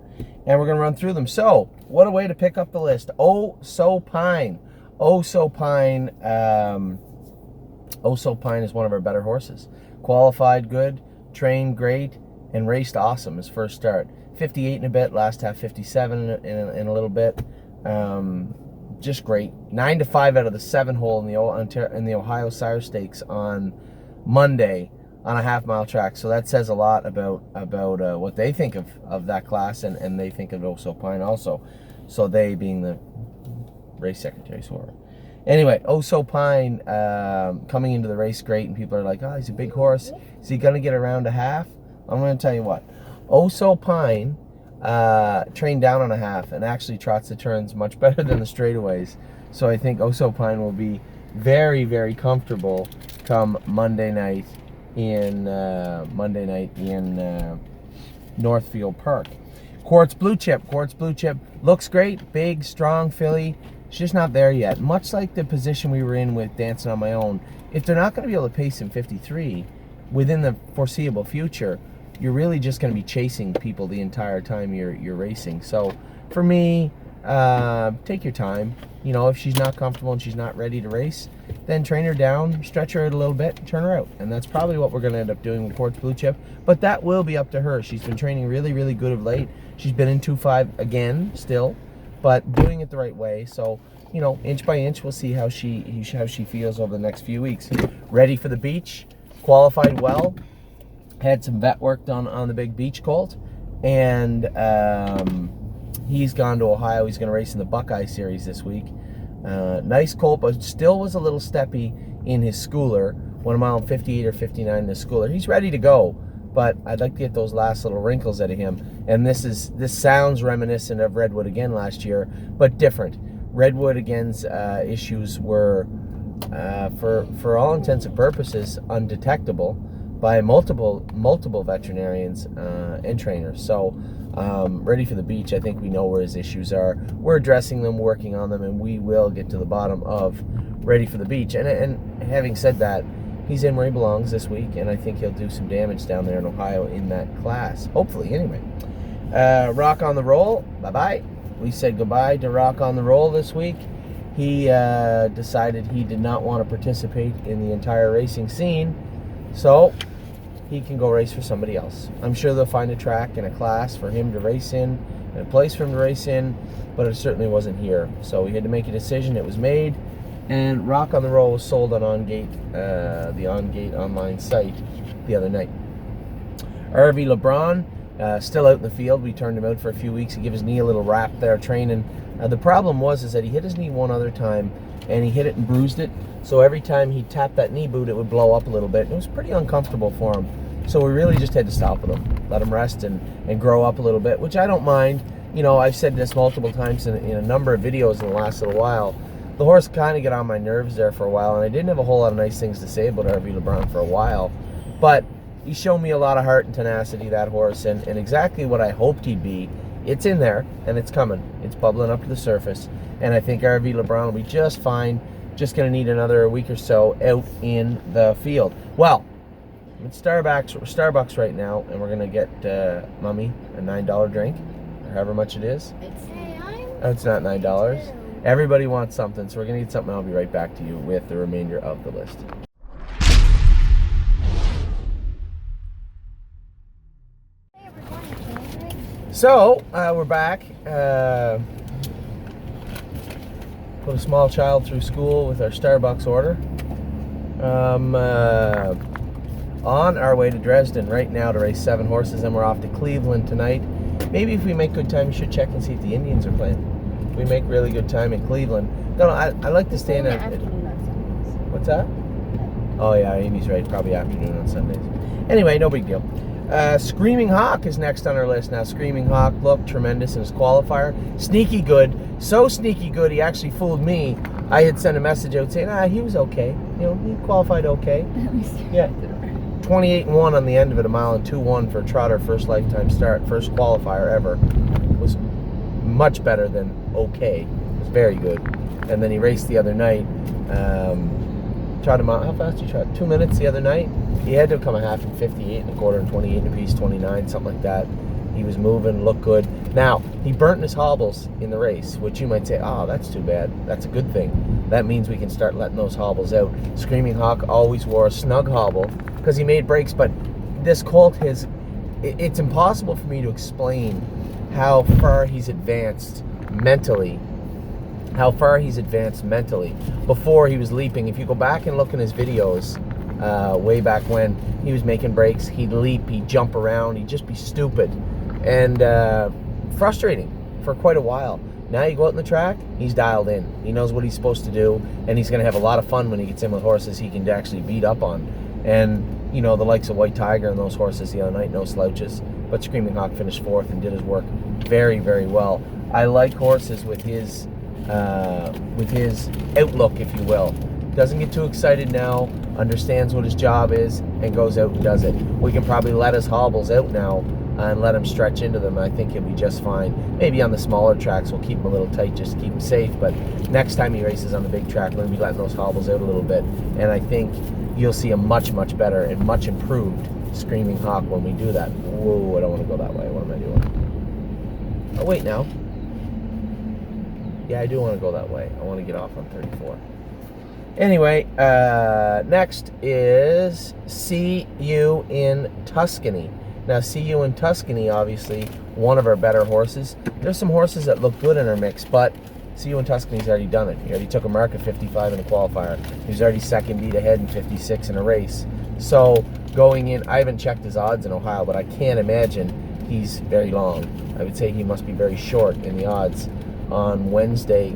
And we're going to run through them. So, what a way to pick up the list. Oh So Pine. Oh So Pine. Oh So Pine is one of our better horses. Qualified good, trained great, and raced awesome his first start. 58 in a bit, last half 57 in a little bit. Just great. 9-5 out of the 7 hole in the Ohio Sire Stakes on Monday on a half-mile track. So that says a lot about what they think of that class, and they think of Oh So Pine also. So they being the race secretaries who are. Anyway, Oh So Pine coming into the race great, and people are like, oh, he's a big horse. Is he going to get around a half? I'm going to tell you what. Oh So Pine trained down on a half and actually trots the turns much better than the straightaways. So I think Oh So Pine will be very, very comfortable come Monday night in Northfield Park. Quartz Blue Chip looks great, big, strong filly. She's just not there yet. Much like the position we were in with Dancing on My Own, if they're not going to be able to pace in 53 within the foreseeable future, you're really just going to be chasing people the entire time you're racing. So for me, take your time. You know, if she's not comfortable and she's not ready to race, then train her down, stretch her out a little bit, and turn her out. And that's probably what we're going to end up doing with Quartz Blue Chip. But that will be up to her. She's been training really, really good of late. She's been in 2.5 again still, but doing it the right way. So, you know, inch by inch, we'll see how she feels over the next few weeks. Ready for the beach, qualified well. Had some vet work done on the big beach colt, and he's gone to Ohio. He's going to race in the Buckeye Series this week. Nice colt, but still was a little steppy in his schooler. 1 mile and 58 or 59 in his schooler. He's ready to go, but I'd like to get those last little wrinkles out of him. And this sounds reminiscent of Redwood Again last year, but different. Redwood Again's issues were, for all intents and purposes, undetectable by multiple veterinarians and trainers. So Ready for the Beach, I think we know where his issues are. We're addressing them, working on them, and we will get to the bottom of Ready for the Beach. And having said that, he's in where he belongs this week, and I think he'll do some damage down there in Ohio in that class. Hopefully, anyway. Rock on the Roll, bye-bye. We said goodbye to Rock on the Roll this week. He decided he did not want to participate in the entire racing scene, so he can go race for somebody else. I'm sure they'll find a track and a class for him to race in, and a place for him to race in, but it certainly wasn't here. So we had to make a decision. It was made, and Rock on the Roll was sold on the OnGate online site the other night. RV LeBron, still out in the field. We turned him out for a few weeks to give his knee a little wrap there training. The problem was that he hit his knee one other time, and he hit it and bruised it. So every time he tapped that knee boot, it would blow up a little bit. And it was pretty uncomfortable for him. So we really just had to stop with him, let him rest and grow up a little bit, which I don't mind. You know, I've said this multiple times in a number of videos in the last little while. The horse kind of got on my nerves there for a while, and I didn't have a whole lot of nice things to say about RV LeBron for a while. But he showed me a lot of heart and tenacity, that horse, and exactly what I hoped he'd be. It's in there, and it's coming. It's bubbling up to the surface. And I think RV LeBron will be just fine. Just going to need another week or so out in the field. Well, I'm at Starbucks right now, and we're going to get Mummy a $9 drink, or however much it is. Oh, it's not $9. Everybody wants something, so we're going to eat something. I'll be right back to you with the remainder of the list. So, we're back. Put a small child through school with our Starbucks order. On our way to Dresden right now to race 7 horses, and we're off to Cleveland tonight. Maybe if we make good time, we should check and see if the Indians are playing. If we make really good time in Cleveland. No, I like to stay in a... What's that? Oh yeah, Amy's right. Probably afternoon on Sundays. Anyway, no big deal. Screaming Hawk is next on our list. Now, Screaming Hawk looked tremendous in his qualifier. Sneaky good. So sneaky good, he actually fooled me. I had sent a message out saying, he was okay. You know, he qualified okay. Yeah. 28-1 on the end of it, 1 mile and 2-1 for a trotter, first lifetime start, first qualifier ever. Was much better than okay. was very good. And then he raced the other night. Trot him out. How fast did you trot? 2 minutes the other night. He had to come a half in 58 and a quarter and 28 and a piece, 29, something like that. He was moving, looked good. Now, he burnt his hobbles in the race, which you might say, oh, that's too bad. That's a good thing. That means we can start letting those hobbles out. Screaming Hawk always wore a snug hobble because he made breaks, but this colt it's impossible for me to explain how far he's advanced mentally. Before he was leaping. If you go back and look in his videos, way back when he was making breaks, he'd leap, he'd jump around, he'd just be stupid and frustrating for quite a while. Now you go out in the track, he's dialed in. He knows what he's supposed to do, and he's going to have a lot of fun when he gets in with horses he can actually beat up on. And, you know, the likes of White Tiger and those horses the other night, no slouches. But Screaming Hawk finished fourth and did his work very, very well. I like horses with his outlook, if you will. Doesn't get too excited now, understands what his job is, and goes out and does it. We can probably let his hobbles out now and let him stretch into them. I think he'll be just fine. Maybe on the smaller tracks we'll keep him a little tight just to keep him safe, but next time he races on the big track, we're going to be letting those hobbles out a little bit. And I think you'll see a much, much better and much improved Screaming Hawk when we do that. Whoa, I don't want to go that way. What am I doing? Oh, wait now. Yeah, I do want to go that way. I want to get off on 34. Anyway, next is See You in Tuscany. Now, See You in Tuscany, obviously, one of our better horses. There's some horses that look good in our mix, but See You in Tuscany's already done it. He already took a mark of 55 in a qualifier. He's already second beat ahead in 56 in a race. So, going in, I haven't checked his odds in Ohio, but I can't imagine he's very long. I would say he must be very short in the odds. On Wednesday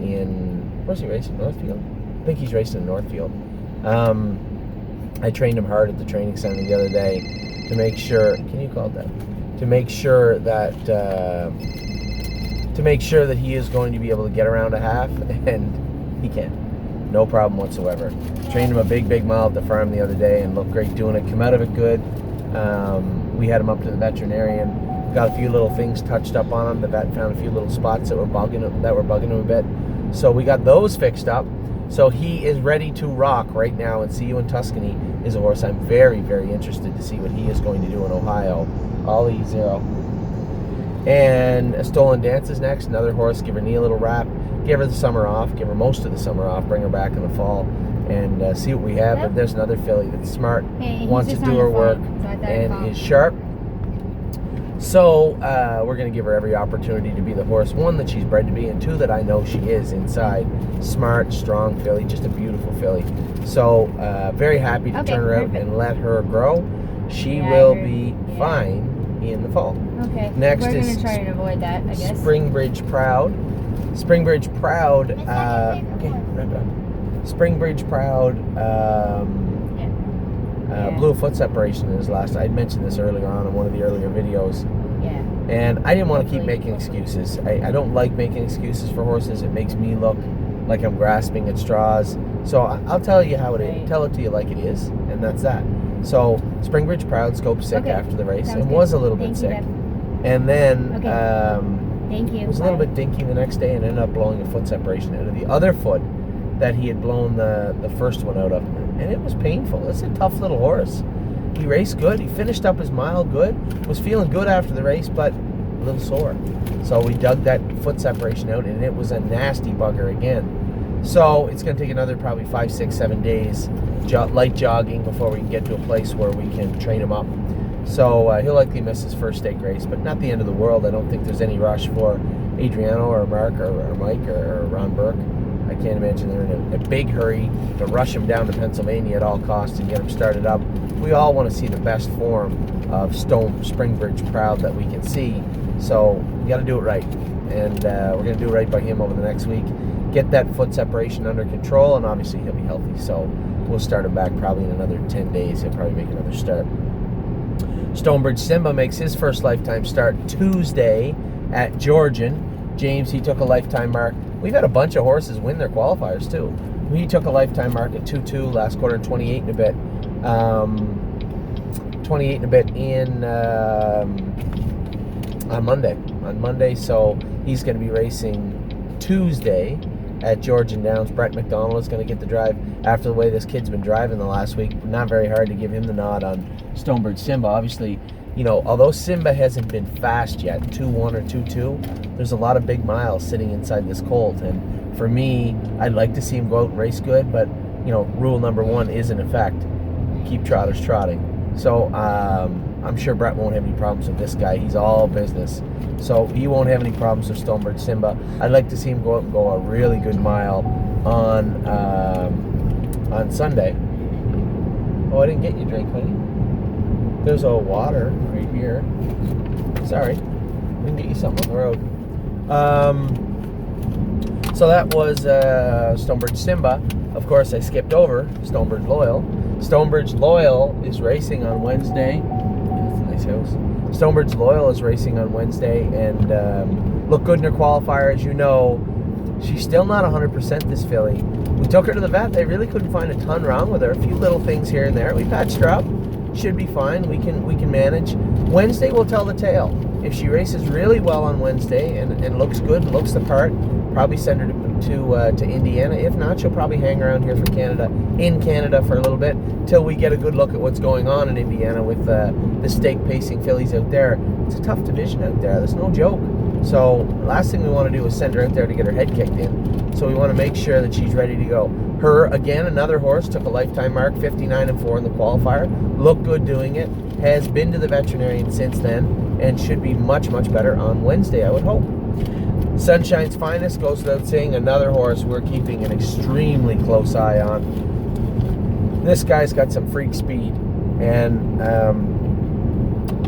where's he racing? Northfield? I think he's racing in Northfield. I trained him hard at the training center the other day to make sure, can you call it that? To make sure that he is going to be able to get around a half, and he can. No problem whatsoever. Trained him a big mile at the farm the other day and looked great doing it. Come out of it good. We had him up to the veterinarian. Got a few little things touched up on him. The vet found a few little spots that were bugging him a bit. So we got those fixed up. So he is ready to rock right now. And See You in Tuscany is a horse I'm very, very interested to see what he is going to do in Ohio. Ollie 0. And A Stolen Dance is next. Another horse. Give her knee a little wrap. Give her the summer off. Give her most of the summer off. Bring her back in the fall. And see what we have. But there's another filly that's smart, wants to do her work, and is sharp. So we're going to give her every opportunity to be the horse, one, that she's bred to be, and two, that I know she is inside. Smart, strong filly, just a beautiful filly. So very happy to turn her out and let her grow. She will be fine in the fall. Okay. Next we're is going to try and avoid that, I guess. Springbridge Proud. Springbridge Proud. Okay, right back. Springbridge Proud. Blew a foot separation in his last. I mentioned this earlier on in one of the earlier videos. Yeah. And I didn't want to keep making excuses. I don't like making excuses for horses. It makes me look like I'm grasping at straws. So I'll tell you how it is. Tell it to you like it is, and that's that. So Springbridge Proud scoped sick after the race and was a little bit sick. And then Thank you. was a little bit dinky the next day and ended up blowing a foot separation out of the other foot that he had blown the first one out of. And it was painful. It's a tough little horse. He raced good. He finished up his mile good. Was feeling good after the race, but a little sore. So we dug that foot separation out, and it was a nasty bugger again. So it's going to take another probably 5, 6, 7 days light jogging before we can get to a place where we can train him up. So he'll likely miss his first stake race, but not the end of the world. I don't think there's any rush for Adriano or Mark or Mike or Ron Burke. I can't imagine they're in a big hurry to rush him down to Pennsylvania at all costs and get him started up. We all want to see the best form of Springbridge Proud that we can see. So we got to do it right. And we're going to do it right by him over the next week. Get that foot separation under control, and obviously he'll be healthy. So we'll start him back probably in another 10 days. He'll probably make another start. Stonebridge Simba makes his first lifetime start Tuesday at Georgian. James, he took a lifetime mark. We've had a bunch of horses win their qualifiers too. He took a lifetime mark at 2-2 last quarter and 28 and a bit. 28 and a bit on Monday. So he's going to be racing Tuesday at Georgian Downs. Brett McDonald is going to get the drive after the way this kid's been driving the last week. Not very hard to give him the nod on Stonebridge Simba. Obviously, although Simba hasn't been fast yet, 2-1 or 2-2, there's a lot of big miles sitting inside this colt. And for me, I'd like to see him go out and race good, but, rule number 1 is in effect. Keep trotters trotting. So I'm sure Brett won't have any problems with this guy. He's all business. So he won't have any problems with Stonebridge Simba. I'd like to see him go out and go a really good mile on Sunday. Oh, I didn't get you a drink, honey. There's a water right here. Sorry. We can get you something on the road. So that was Stonebridge Simba. Of course, I skipped over Stonebridge Loyal. Stonebridge Loyal is racing on Wednesday. That's a nice house. Stonebridge Loyal is racing on Wednesday and looked good in her qualifier. As you know, she's still not 100% this filly. We took her to the vet. They really couldn't find a ton wrong with her. A few little things here and there. We patched her up. Should be fine. We can manage. Wednesday will tell the tale. If she races really well on Wednesday and looks good, looks the part, probably send her to Indiana. If not, she'll probably hang around here in Canada for a little bit till we get a good look at what's going on in Indiana with the stake pacing fillies out there. It's a tough division out there. There's no joke. So the last thing we want to do is send her out there to get her head kicked in. So we want to make sure that she's ready to go. Her, again, another horse, took a lifetime mark, 59-4 in the qualifier. Looked good doing it. Has been to the veterinarian since then and should be much, much better on Wednesday, I would hope. Sunshine's Finest goes without saying, another horse we're keeping an extremely close eye on. This guy's got some freak speed, and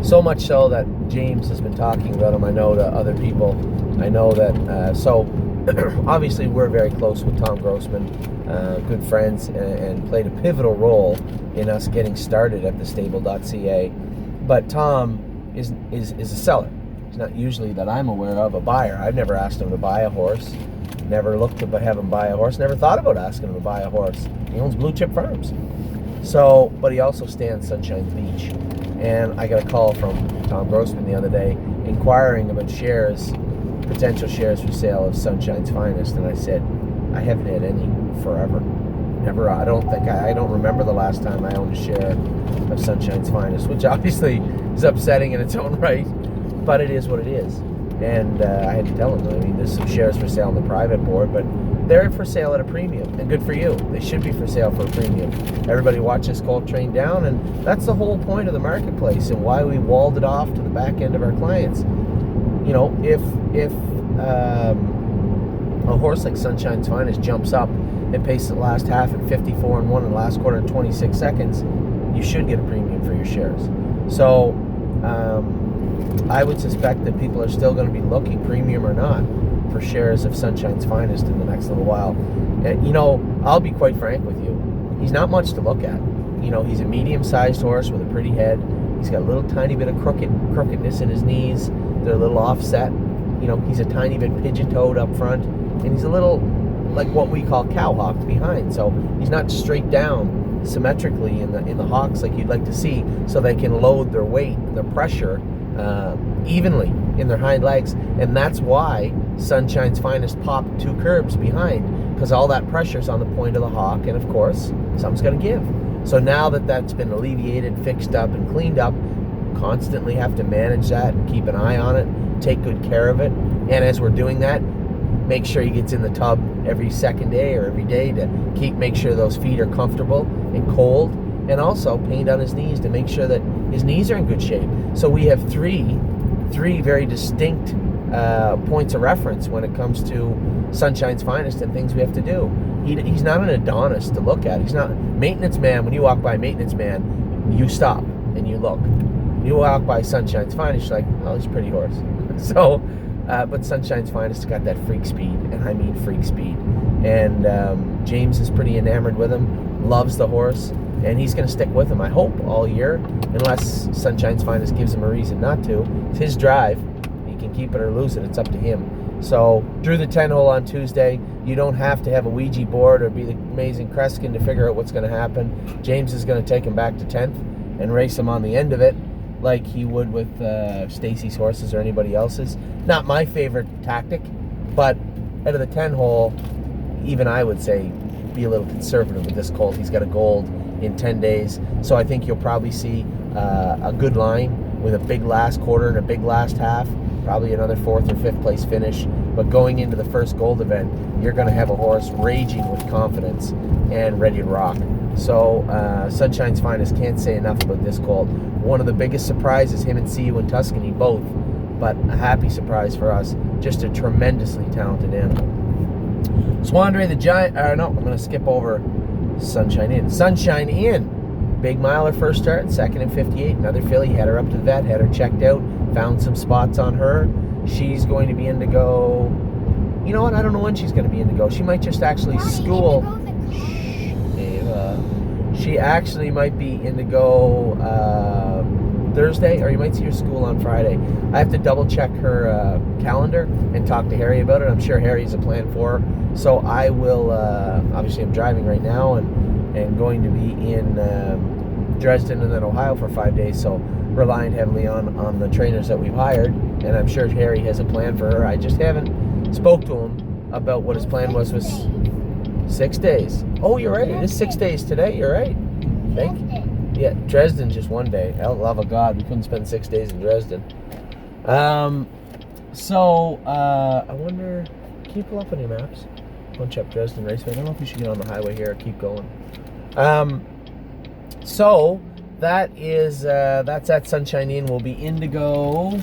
so much so that James has been talking about him. I know to other people. I know that, obviously we're very close with Tom Grossman, good friends, and played a pivotal role in us getting started at TheStable.ca. But Tom is a seller. He's not usually, that I'm aware of, a buyer. I've never asked him to buy a horse. Never looked to have him buy a horse. Never thought about asking him to buy a horse. He owns blue chip farms. So, but he also stands Sunshine Beach. And I got a call from Tom Grossman the other day inquiring about potential shares for sale of Sunshine's Finest. And I said, I haven't had any forever. Never. I don't remember the last time I owned a share of Sunshine's Finest, which obviously is upsetting in its own right. But it is what it is. And I had to tell him, there's some shares for sale on the private board, but they're for sale at a premium. And good for you. They should be for sale for a premium. Everybody watches Colt Train down, and that's the whole point of the marketplace and why we walled it off to the back end of our clients. If a horse like Sunshine's Finest jumps up and paces the last half at 54-1 and the last quarter in 26 seconds, you should get a premium for your shares. So, I would suspect that people are still going to be looking, premium or not, for shares of Sunshine's Finest in the next little while. I'll be quite frank with you. He's not much to look at. He's a medium-sized horse with a pretty head. He's got a little tiny bit of crookedness in his knees. They're a little offset. He's a tiny bit pigeon-toed up front. And he's a little, like what we call cow-hawked behind. So he's not straight down symmetrically in the hocks like you'd like to see, so they can load their weight, their pressure, evenly in their hind legs. And that's why Sunshine's Finest popped 2 curbs behind, because all that pressure's on the point of the hock, and of course something's got to give. So now that that's been alleviated, fixed up and cleaned up, constantly have to manage that and keep an eye on it, take good care of it. And as we're doing that, make sure he gets in the tub every second day or every day to make sure those feet are comfortable and cold, and also paint on his knees to make sure that his knees are in good shape. So we have three very distinct points of reference when it comes to Sunshine's Finest and things we have to do. He's not an Adonis to look at. He's not maintenance man. When you walk by maintenance man, you stop and you look. You walk by Sunshine's Finest, you're like, oh, he's a pretty horse. So, but Sunshine's Finest has got that freak speed, and I mean freak speed. And James is pretty enamored with him, loves the horse, and he's going to stick with him, I hope, all year, unless Sunshine's Finest gives him a reason not to. It's his drive. He can keep it or lose it. It's up to him. So, drew the 10 hole on Tuesday. You don't have to have a Ouija board or be the amazing Kreskin to figure out what's going to happen. James is going to take him back to 10th and race him on the end of it, like he would with Stacy's horses or anybody else's. Not my favorite tactic, but out of the 10 hole, even I would say be a little conservative with this colt. He's got a gold in 10 days, so I think you'll probably see a good line with a big last quarter and a big last half, probably another 4th or 5th place finish. But going into the first gold event, you're going to have a horse raging with confidence and ready to rock. So Sunshine's Finest, can't say enough about this colt. One of the biggest surprises, him and CU in Tuscany both, but a happy surprise for us. Just a tremendously talented animal. Swandray the Giant, no, I'm going to skip over Sunshine Inn. Sunshine Inn, big miler first start, second in 58. Another filly, had her up to the vet, had her checked out, found some spots on her. She's going to be in to go. You know what? I don't know when she's going to be in to go. She might just actually Mommy, school. Indigo She actually might be in to go Thursday, or you might see her school on Friday. I have to double check her calendar and talk to Harry about it. I'm sure Harry's a plan for her. So I will, obviously I'm driving right now and going to be in Dresden and then Ohio for 5 days. So relying heavily on the trainers that we've hired. And I'm sure Harry has a plan for her. I just haven't spoke to him about what his plan was. 6 days. Oh, you're right. It is 6 days today. You're right. Yeah, Dresden just 1 day. Hell, love of God, we couldn't spend 6 days in Dresden. So I wonder, can you pull up on your maps? Punch up Dresden Raceway. I don't know if we should get on the highway here or keep going. So that is that's at Sunshine Inn. We'll be Indigo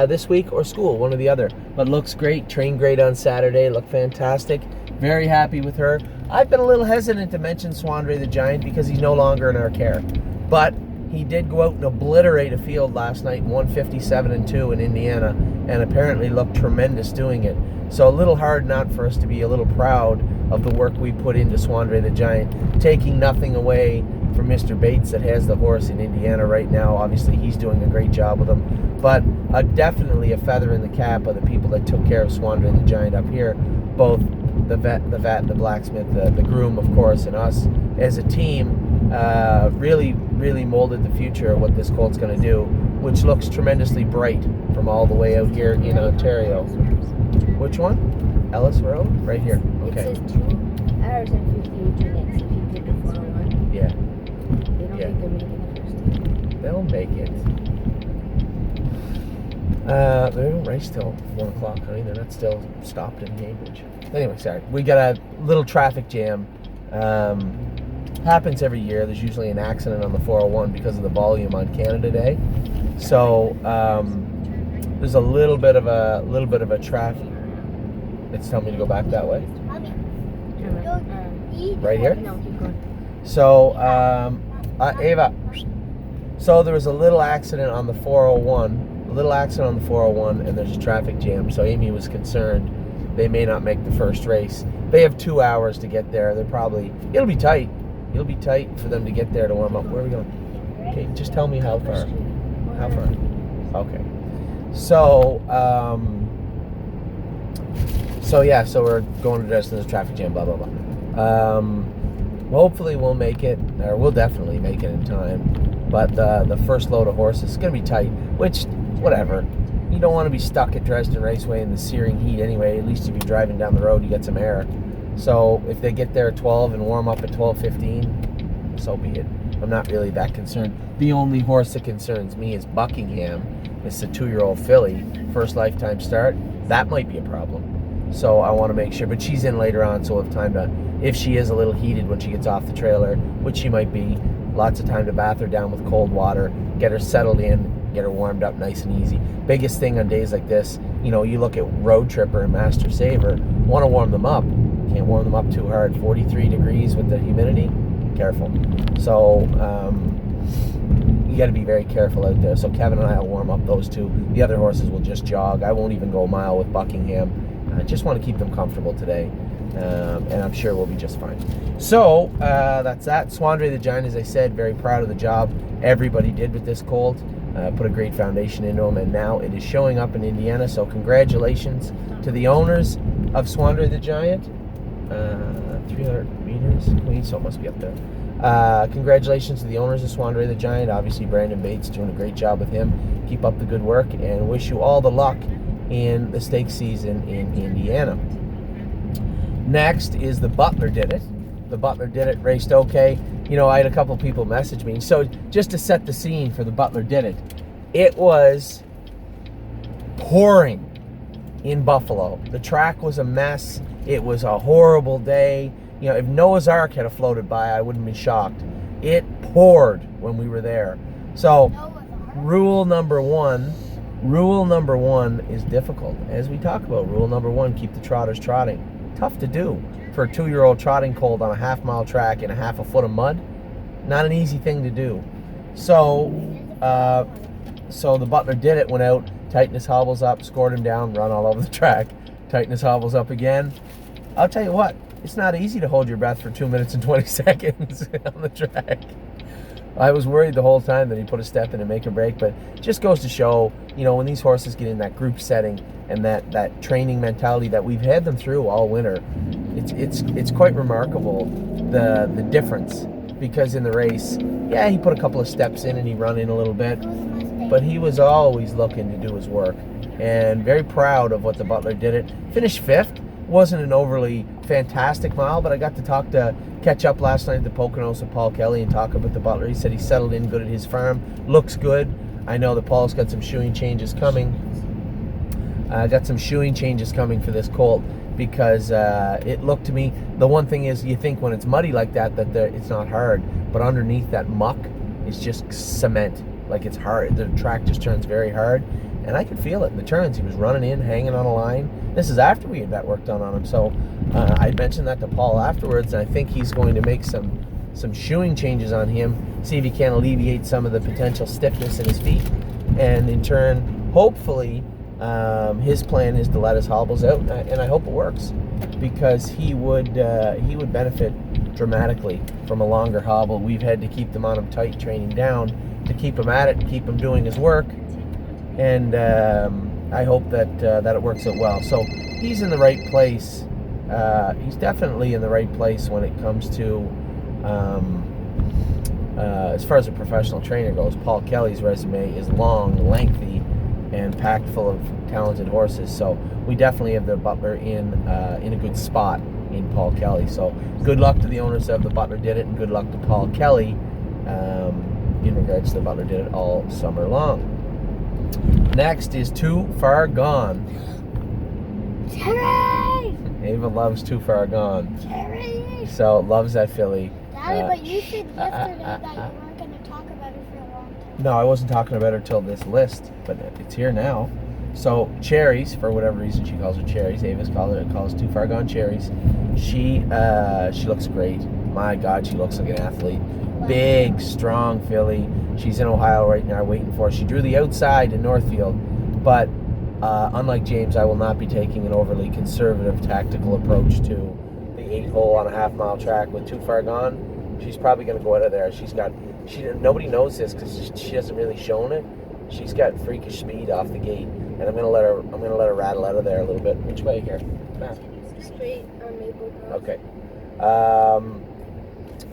this week or school, one or the other. But looks great. Trained great on Saturday. Looked fantastic. Very happy with her. I've been a little hesitant to mention Swandray the Giant because he's no longer in our care. But he did go out and obliterate a field last night in 157-2 in Indiana, and apparently looked tremendous doing it. So a little hard not for us to be a little proud of the work we put into Swandray the Giant, taking nothing away from Mr. Bates that has the horse in Indiana right now. Obviously he's doing a great job with him, but definitely a feather in the cap of the people that took care of Swandray the Giant up here, both the vet, the blacksmith, the groom, of course, and us as a team. Really molded the future of what this colt's going to do, which looks tremendously bright from all the way out here in Ontario. Which one? Ellis Road? Right here. Okay. It says 2 hours and 58 minutes if you did the 401. Yeah. They don't Yeah. think they're making it first. They'll make it. They don't race till 1 o'clock, honey. They're not still stopped in Cambridge. Anyway, sorry. We got a little traffic jam. Happens every year. There's usually an accident on the 401 because of the volume on Canada Day. So there's a little bit of a traffic. It's telling me to go back that way. Right here? No, keep going. So Ava. So there was a little accident on the 401. And there's a traffic jam. So Amy was concerned they may not make the first race. They have 2 hours to get there. It'll be tight. It'll be tight for them to get there to warm up. Where are we going? Okay, just tell me how far. How far? Okay. So, so we're going to Dresden. There's traffic jam, blah, blah, blah. Hopefully we'll make it, or we'll definitely make it in time. But the first load of horses is going to be tight, which, whatever. You don't want to be stuck at Dresden Raceway in the searing heat anyway. At least if you're driving down the road, you get some air. So if they get there at 12 and warm up at 12:15, so be it. I'm not really that concerned. The only horse that concerns me is Buckingham. It's a 2-year-old filly, first lifetime start. That might be a problem. So I want to make sure, but she's in later on, so we'll have time to, if she is a little heated when she gets off the trailer, which she might be, lots of time to bath her down with cold water, get her settled in, get her warmed up nice and easy. Biggest thing on days like this, you look at Road Tripper and Master Saver, want to warm them up. Can't warm them up too hard. 43 degrees with the humidity. Careful. So you got to be very careful out there. So Kevin and I will warm up those two. The other horses will just jog. I won't even go a mile with Buckingham. I just want to keep them comfortable today. And I'm sure we'll be just fine. So that's that. Swandray the Giant, as I said, very proud of the job everybody did with this colt. Put a great foundation into him, and now it is showing up in Indiana. So congratulations to the owners of Swandray the Giant. 300 meters, so it must be up there. Congratulations to the owners of Swandray the Giant. Obviously, Brandon Bates doing a great job with him. Keep up the good work, and wish you all the luck in the stakes season in Indiana. Next is the Butler Did It. The Butler Did It raced okay. You know, I had a couple people message me. So just to set the scene for the Butler Did It, it was pouring in Buffalo. The track was a mess. It was a horrible day. You know, if Noah's Ark had floated by, I wouldn't be shocked. It poured when we were there. So rule number one is difficult. As we talk about, rule number one, keep the trotters trotting. Tough to do for a 2-year-old trotting colt on a half-mile track in a half a foot of mud. Not an easy thing to do. So the Butler Did It, went out, tightened his hobbles up, scored him down, run all over the track, tighten his hobbles up again. I'll tell you what, it's not easy to hold your breath for 2 minutes and 20 seconds on the track. I was worried the whole time that he put a step in and make a break, but it just goes to show, you know, when these horses get in that group setting and that training mentality that we've had them through all winter, it's quite remarkable the difference. Because in the race, yeah, he put a couple of steps in and he run in a little bit, but he was always looking to do his work. And very proud of what the Butler Did It. Finished 5th. Wasn't an overly fantastic mile, but I got to catch up last night at the Poconos with Paul Kelly and talk about the Butler. He said he settled in good at his farm. Looks good. I know that Paul's got some shoeing changes coming. Got some shoeing changes coming for this colt because it looked to me, the one thing is you think when it's muddy like that it's not hard, but underneath that muck is just cement. Like it's hard. The track just turns very hard. And I could feel it in the turns. He was running in, hanging on a line. This is after we had that work done on him. So I mentioned that to Paul afterwards, and I think he's going to make some shoeing changes on him, see if he can alleviate some of the potential stiffness in his feet. And in turn, hopefully, his plan is to let his hobbles out, and I hope it works, because he would benefit dramatically from a longer hobble. We've had to keep them on him tight, training down, to keep him at it, keep him doing his work. And I hope that it works out well. So he's in the right place. He's definitely in the right place when it comes to, as far as a professional trainer goes. Paul Kelly's resume is long, lengthy, and packed full of talented horses. So we definitely have the Butler in a good spot in Paul Kelly. So good luck to the owners of the Butler Did It, and good luck to Paul Kelly in regards to the Butler Did It all summer long. Next is Too Far Gone. Cherry! Ava loves Too Far Gone. Cherry! So loves that filly. Daddy, but you said yesterday that you weren't going to talk about it for a long time. No, I wasn't talking about her till this list, but it's here now. So Cherries, for whatever reason she calls her Cherries. Ava's calls Too Far Gone Cherries. She looks great. My God, she looks like an athlete. Big, strong filly. She's in Ohio right now waiting for her. She drew the outside in Northfield, but unlike James, I will not be taking an overly conservative tactical approach to the 8-hole on a half-mile track with Too Far Gone. She's probably going to go out of there. Nobody knows this because she hasn't really shown it. She's got freakish speed off the gate, and I'm going to let her rattle out of there a little bit. Which way here? Matt? Straight on Maple Grove. Okay.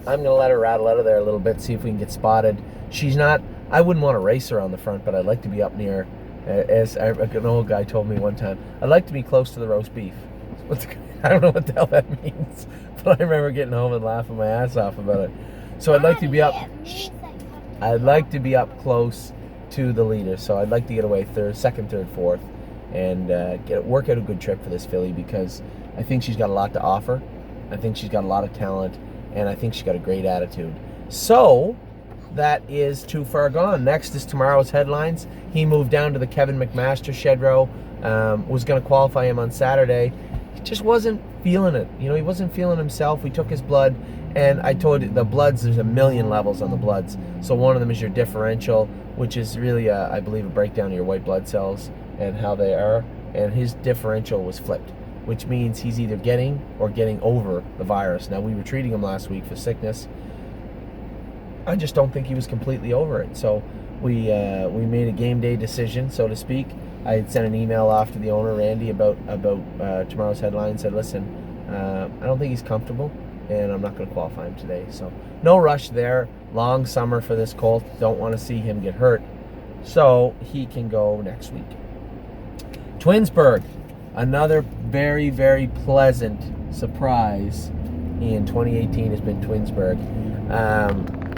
I'm going to let her rattle out of there a little bit, see if we can get spotted. She's not, I wouldn't want to race her on the front, but I'd like to be up near, as an old guy told me one time, I'd like to be close to the roast beef. I don't know what the hell that means, but I remember getting home and laughing my ass off about it. So I'd like to be up, close to the leader. So I'd like to get away second, third, fourth, and work out a good trip for this filly, because I think she's got a lot to offer. I think she's got a lot of talent, and I think she's got a great attitude. So that is Too Far Gone. Next is tomorrow's headlines. He moved down to the Kevin McMaster shed row. Was going to qualify him on Saturday. He just wasn't feeling it. You know, he wasn't feeling himself. We took his blood, and I told you the bloods, there's a million levels on the bloods. So one of them is your differential, which is really, I believe, a breakdown of your white blood cells and how they are. And his differential was flipped, which means he's either getting or getting over the virus. Now, we were treating him last week for sickness. I just don't think he was completely over it. So we made a game day decision, so to speak. I had sent an email off to the owner, Randy, about tomorrow's headline. Said, listen, I don't think he's comfortable, and I'm not going to qualify him today. So no rush there. Long summer for this colt. Don't want to see him get hurt. So he can go next week. Twinsburg, another very, very pleasant surprise in 2018 has been Twinsburg.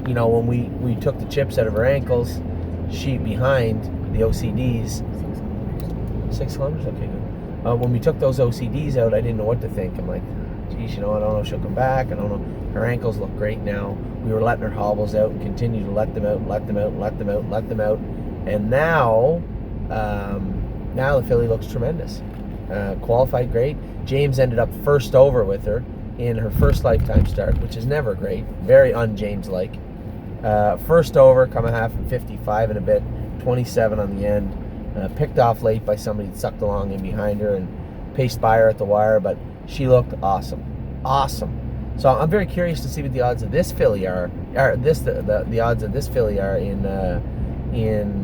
You know, when we took the chips out of her ankles, she behind the OCDs. 6 kilometers? Okay, good. When we took those OCDs out, I didn't know what to think. I'm like, geez, you know, I don't know if she'll come back. I don't know. Her ankles look great now. We were letting her hobbles out and continue to let them out, let them out, let them out, let them out. And now the filly looks tremendous. Qualified great. James ended up first over with her in her first lifetime start, which is never great. Very un-James-like. First over, come a half at 55 and a bit, 27 on the end. Picked off late by somebody that sucked along in behind her and paced by her at the wire, but she looked awesome. Awesome. So I'm very curious to see what the odds of this filly are. The odds of this filly are in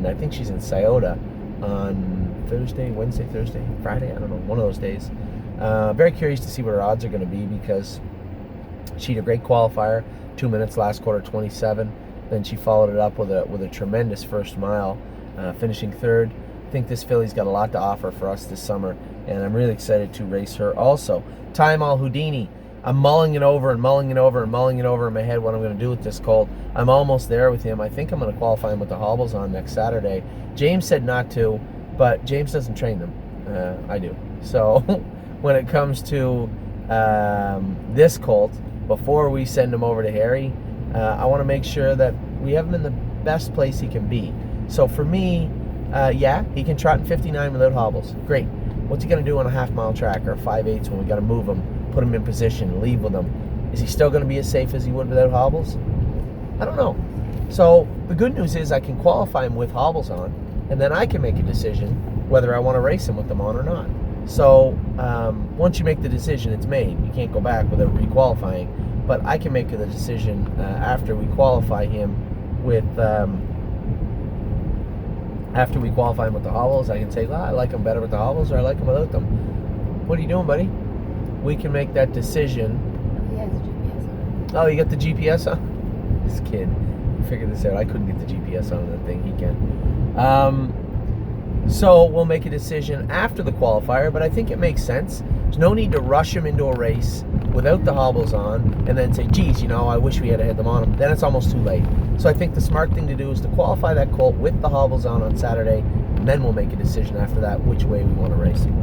I think she's in Scioto on Wednesday, Thursday, Friday. I don't know, one of those days. Very curious to see what her odds are going to be because she had a great qualifier, 2 minutes last quarter, 27. Then she followed it up with a tremendous first mile, finishing third. I think this filly's got a lot to offer for us this summer, and I'm really excited to race her also. Time Al Houdini. I'm mulling it over and mulling it over and mulling it over in my head what I'm going to do with this colt. I'm almost there with him. I think I'm going to qualify him with the hobbles on next Saturday. James said not to, but James doesn't train them. I do. So when it comes to this colt, before we send him over to Harry, I want to make sure that we have him in the best place he can be. So for me, yeah, he can trot in 59 without hobbles. Great. What's he going to do on a half-mile track or a 5/8 when we got to move him, put him in position, leave with him? Is he still going to be as safe as he would without hobbles? I don't know. So the good news is I can qualify him with hobbles on, and then I can make a decision whether I want to race him with them on or not. So once you make the decision, it's made. You can't go back without requalifying. But I can make the decision after we qualify him with the hobbles. I can say, I like him better with the hobbles, or I like him without them. What are you doing, buddy? We can make that decision. He has a GPS on. Oh, you got the GPS on? This kid. Figured this out. I couldn't get the GPS on that thing. He can. So we'll make a decision after the qualifier, but I think it makes sense. There's no need to rush him into a race without the hobbles on and then say, geez, you know, I wish we had had them on him. Then it's almost too late. So I think the smart thing to do is to qualify that colt with the hobbles on Saturday, and then we'll make a decision after that which way we want to race him.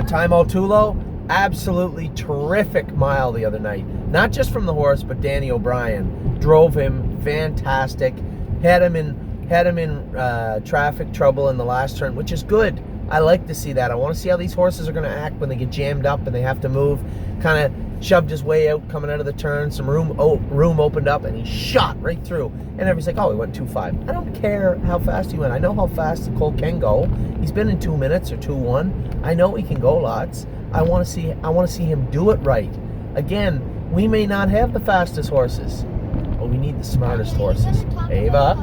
Time O'Tulo, absolutely terrific mile the other night. Not just from the horse, but Danny O'Brien drove him fantastic. Had him in traffic trouble in the last turn, which is good. I like to see that. I want to see how these horses are going to act when they get jammed up and they have to move. Kind of shoved his way out coming out of the turn. Some room opened up and he shot right through. And everybody's like, oh, he went 2.5. I don't care how fast he went. I know how fast the colt can go. He's been in 2 minutes or 2.1. I know he can go lots. I want to see him do it right. Again, we may not have the fastest horses, but we need the smartest horses. Ava.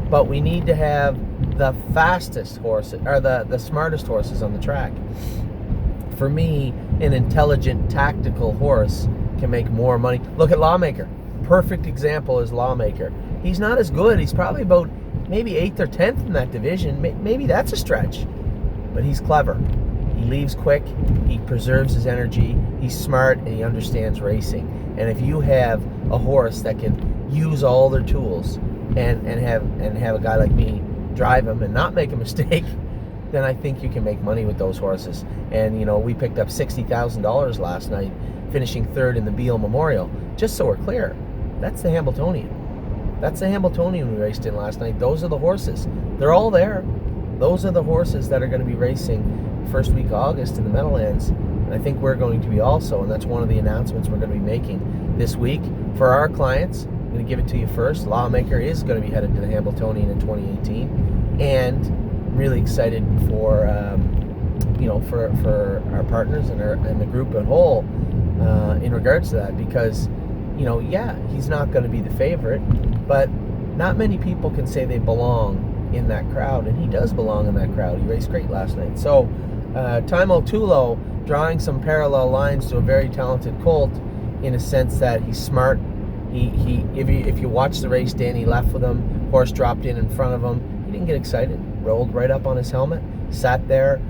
But we need to have the fastest horses, or the smartest horses on the track. For me, an intelligent, tactical horse can make more money. Look at Lawmaker. Perfect example is Lawmaker. He's not as good. He's probably about maybe 8th or 10th in that division. Maybe that's a stretch. But he's clever. He leaves quick. He preserves his energy. He's smart, and he understands racing. And if you have a horse that can use all their tools and have a guy like me drive him and not make a mistake, then I think you can make money with those horses. And you know, we picked up $60,000 last night, finishing third in the Beale Memorial. Just so we're clear, that's the Hambletonian. That's the Hambletonian we raced in last night. Those are the horses. They're all there. Those are the horses that are going to be racing first week of August in the Meadowlands. And I think we're going to be also, and that's one of the announcements we're going to be making this week for our clients. I'm going to give it to you first. Lawmaker is going to be headed to the Hambletonian in 2018, and I'm really excited for for our partners and the group at whole in regards to that, because yeah, he's not going to be the favorite, but not many people can say they belong in that crowd, and he does belong in that crowd. He raced great last night. So Time O'Tulo drawing some parallel lines to a very talented colt in a sense that he's smart. If you watch the race, Danny left with him, horse dropped in front of him. He didn't get excited, rolled right up on his helmet, sat there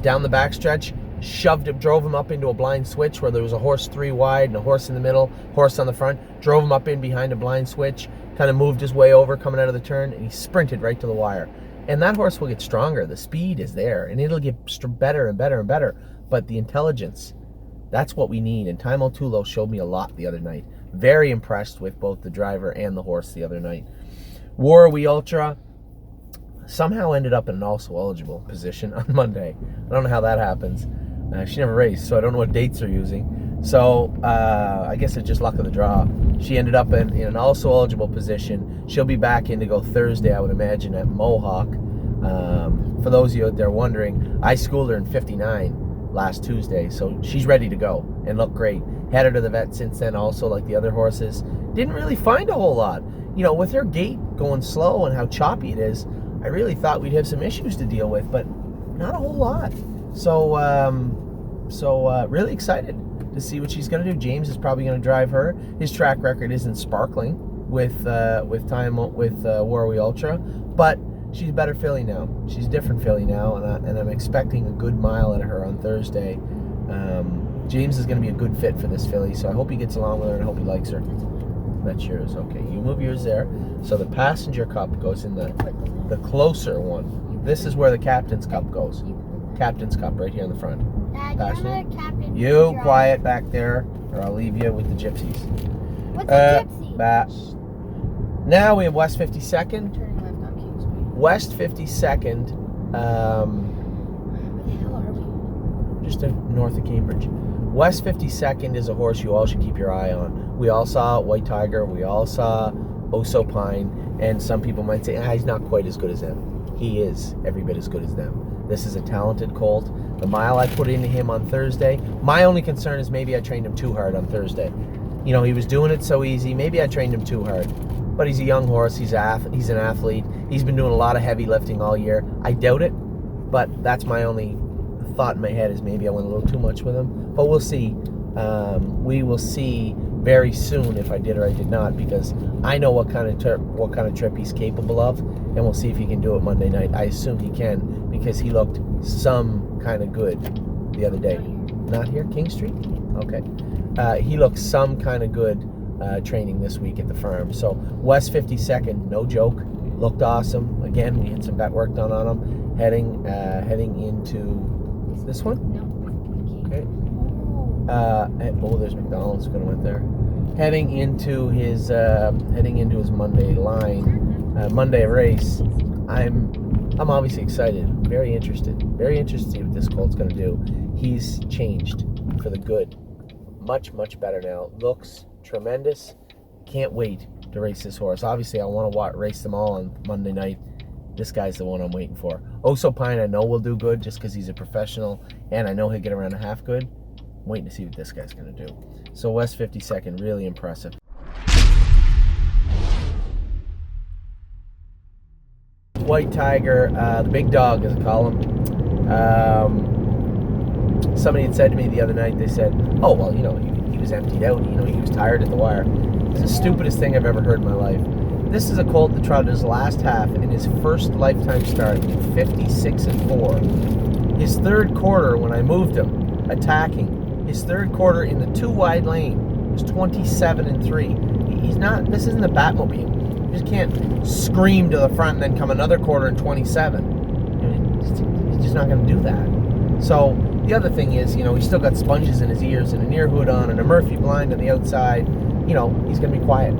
down the backstretch, drove him up into a blind switch where there was a horse 3 wide and a horse in the middle, horse on the front, drove him up in behind a blind switch, kind of moved his way over coming out of the turn, and he sprinted right to the wire. And that horse will get stronger. The speed is there, and it'll get better and better and better. But the intelligence, that's what we need. And Time O'Tulo showed me a lot the other night. Very impressed with both the driver and the horse the other night. War We Ultra somehow ended up in an also eligible position on Monday. I don't know how that happens. She never raced, so I don't know what dates they're using. So I guess it's just luck of the draw. She ended up in an also eligible position. She'll be back in to go Thursday, I would imagine, at Mohawk. For those of you out there wondering, I schooled her in 59 last Tuesday, so she's ready to go and look great. Had her to the vet since then also, like the other horses. Didn't really find a whole lot. You know, with her gait going slow and how choppy it is, I really thought we'd have some issues to deal with, but not a whole lot. So really excited to see what she's going to do. James is probably going to drive her. His track record isn't sparkling with War We Ultra, but she's a better filly now. She's a different filly now, and I'm expecting a good mile out of her on Thursday. James is going to be a good fit for this filly, so I hope he gets along with her and I hope he likes her. That's yours. Okay, you move yours there. So the passenger cup goes in the closer one. This is where the captain's cup goes. Captain's cup right here in the front. Dad, you're not a captain. You quiet back there, or I'll leave you with the gypsies. What's a gypsy? Now we have West 52nd. Turning left on King Street. West 52nd. Where the hell are we? Just north of Cambridge. West 52nd is a horse you all should keep your eye on. We all saw White Tiger. We all saw Oso Pine. And some people might say, he's not quite as good as them. He is every bit as good as them. This is a talented colt. The mile I put into him on Thursday, my only concern is maybe I trained him too hard on Thursday. You know, he was doing it so easy. Maybe I trained him too hard. But he's a young horse. He's an athlete. He's been doing a lot of heavy lifting all year. I doubt it, but that's my only thought in my head is maybe I went a little too much with him. But we'll see. We will see very soon if I did or I did not, because I know what kind of trip he's capable of, and we'll see if he can do it Monday night. I assume he can, because he looked some kind of good the other day. Not here, King Street? Okay. He looked some kind of good training this week at the farm. So West 52nd, no joke, looked awesome. Again, we had some vet work done on him. Heading into this one. Okay. There's McDonald's going to went there. Heading into his Monday line, Monday race. I'm obviously excited. Very interested to see what this colt's going to do. He's changed for the good. Much better now. Looks tremendous. Can't wait to race this horse. Obviously, I want to race them all on Monday night. This guy's the one I'm waiting for. Oso Pine, I know will do good just because he's a professional, and I know he'll get around a half good. I'm waiting to see what this guy's going to do. So West 52nd, really impressive. White Tiger, the big dog, as I call him. Somebody had said to me the other night, they said, oh, well, you know, he was emptied out. You know, he was tired at the wire. It's the stupidest thing I've ever heard in my life. This is a colt that trotted his last half in his first lifetime start, 56-4. His third quarter, when I moved him, attacking, his third quarter in the 2 wide lane was 27-3. He's not, this isn't the Batmobile. You just can't scream to the front and then come another quarter in 27. He's just not going to do that. So the other thing is, you know, he's still got sponges in his ears and an ear hood on and a Murphy blind on the outside. You know, he's going to be quiet.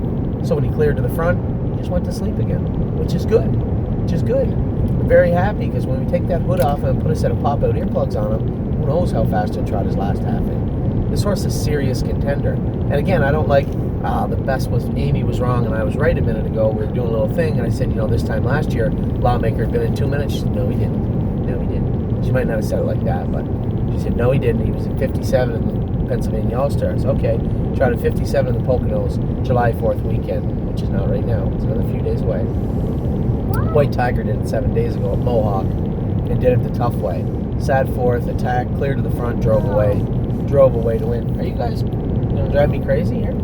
So when he cleared to the front, he just went to sleep again, which is good. I'm very happy, because when we take that hood off and put a set of pop-out earplugs on him, who knows how fast he'll trot his last half in. This horse is a serious contender. And again, I don't like, the best was Amy was wrong and I was right a minute ago. We were doing a little thing and I said, you know, this time last year, Lawmaker had been in 2 minutes. She said, no, he didn't. No, he didn't. She might not have said it like that, but she said, no, he didn't. He was at 57 in the Pennsylvania All-Stars. Okay, trotted 57 in the Poconos, July 4th weekend, which is not right now. It's another few days away. White Tiger did it 7 days ago at Mohawk and did it the tough way. Sat fourth, attacked, cleared to the front, drove away to win. Are you guys gonna drive me crazy here?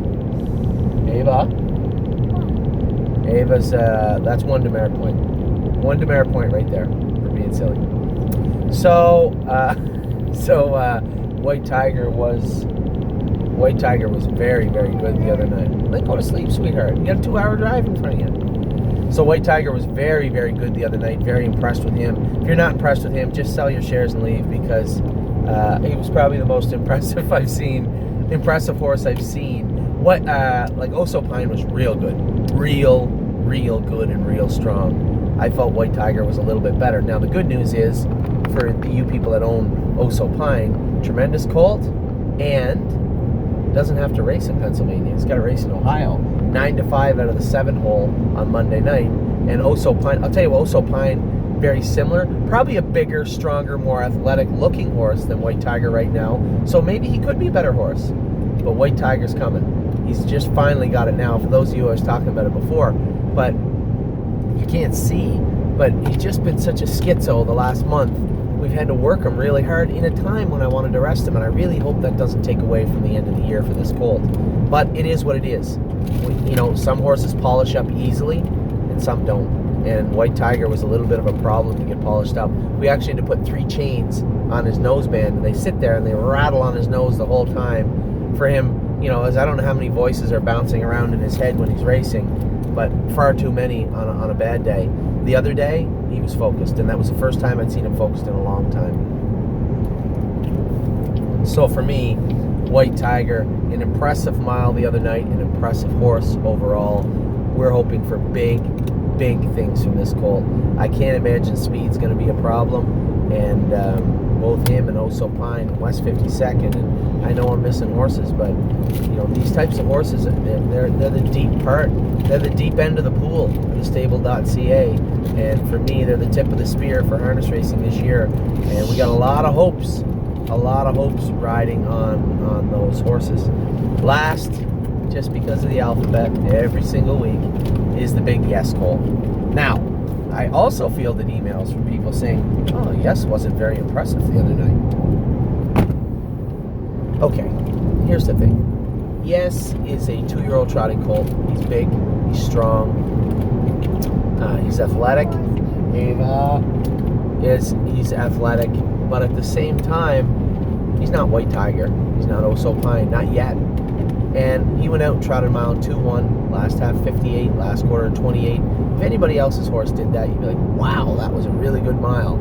Ava's, that's one demerit point. One demerit point right there for being silly. So So White Tiger was very, very good the other night. Like, go to sleep, sweetheart. You got a 2-hour drive in front of you. So White Tiger was very, very good the other night. Very impressed with him. If you're not impressed with him, just sell your shares and leave, because he was probably the most impressive horse I've seen. What like Oso Pine was real good, real good and real strong. I felt White Tiger was a little bit better. Now the good news is, for you people that own Oso Pine, tremendous colt, and doesn't have to race in Pennsylvania. He's got to race in Ohio. 9-5 out of the 7 hole on Monday night. And Oso Pine, I'll tell you what, Oso Pine, very similar. Probably a bigger, stronger, more athletic looking horse than White Tiger right now. So maybe he could be a better horse. But White Tiger's coming. He's just finally got it now. For those of you who I was talking about it before, but you can't see. But he's just been such a schizo the last month. We've had to work him really hard in a time when I wanted to rest him, and I really hope that doesn't take away from the end of the year for this colt. But it is what it is. Some horses polish up easily, and some don't. And White Tiger was a little bit of a problem to get polished up. We actually had to put 3 chains on his noseband, and they sit there and they rattle on his nose the whole time for him. As I don't know how many voices are bouncing around in his head when he's racing, but far too many on a bad day. The other day, he was focused, and that was the first time I'd seen him focused in a long time. So for me, White Tiger, an impressive mile the other night, an impressive horse overall. We're hoping for big things from this colt. I can't imagine speed's going to be a problem, and both him and Oso Pine and West 52nd, and I know I'm missing horses, but these types of horses, they're the deep part. They're the deep end of the pool for TheStable.ca, and for me, they're the tip of the spear for harness racing this year. And we got a lot of hopes riding on those horses. Last, just because of the alphabet, every single week, is the big Yes colt. Now, I also fielded emails from people saying, "Oh, Yes wasn't very impressive the other night." Okay, here's the thing. Yes is a 2-year-old trotting colt. He's big, he's strong, he's athletic. He's athletic, but at the same time, he's not White Tiger. He's not Oso Pine, not yet. And he went out and trotted a mile 2-1, last half 58, last quarter 28. If anybody else's horse did that, you'd be like, wow, that was a really good mile.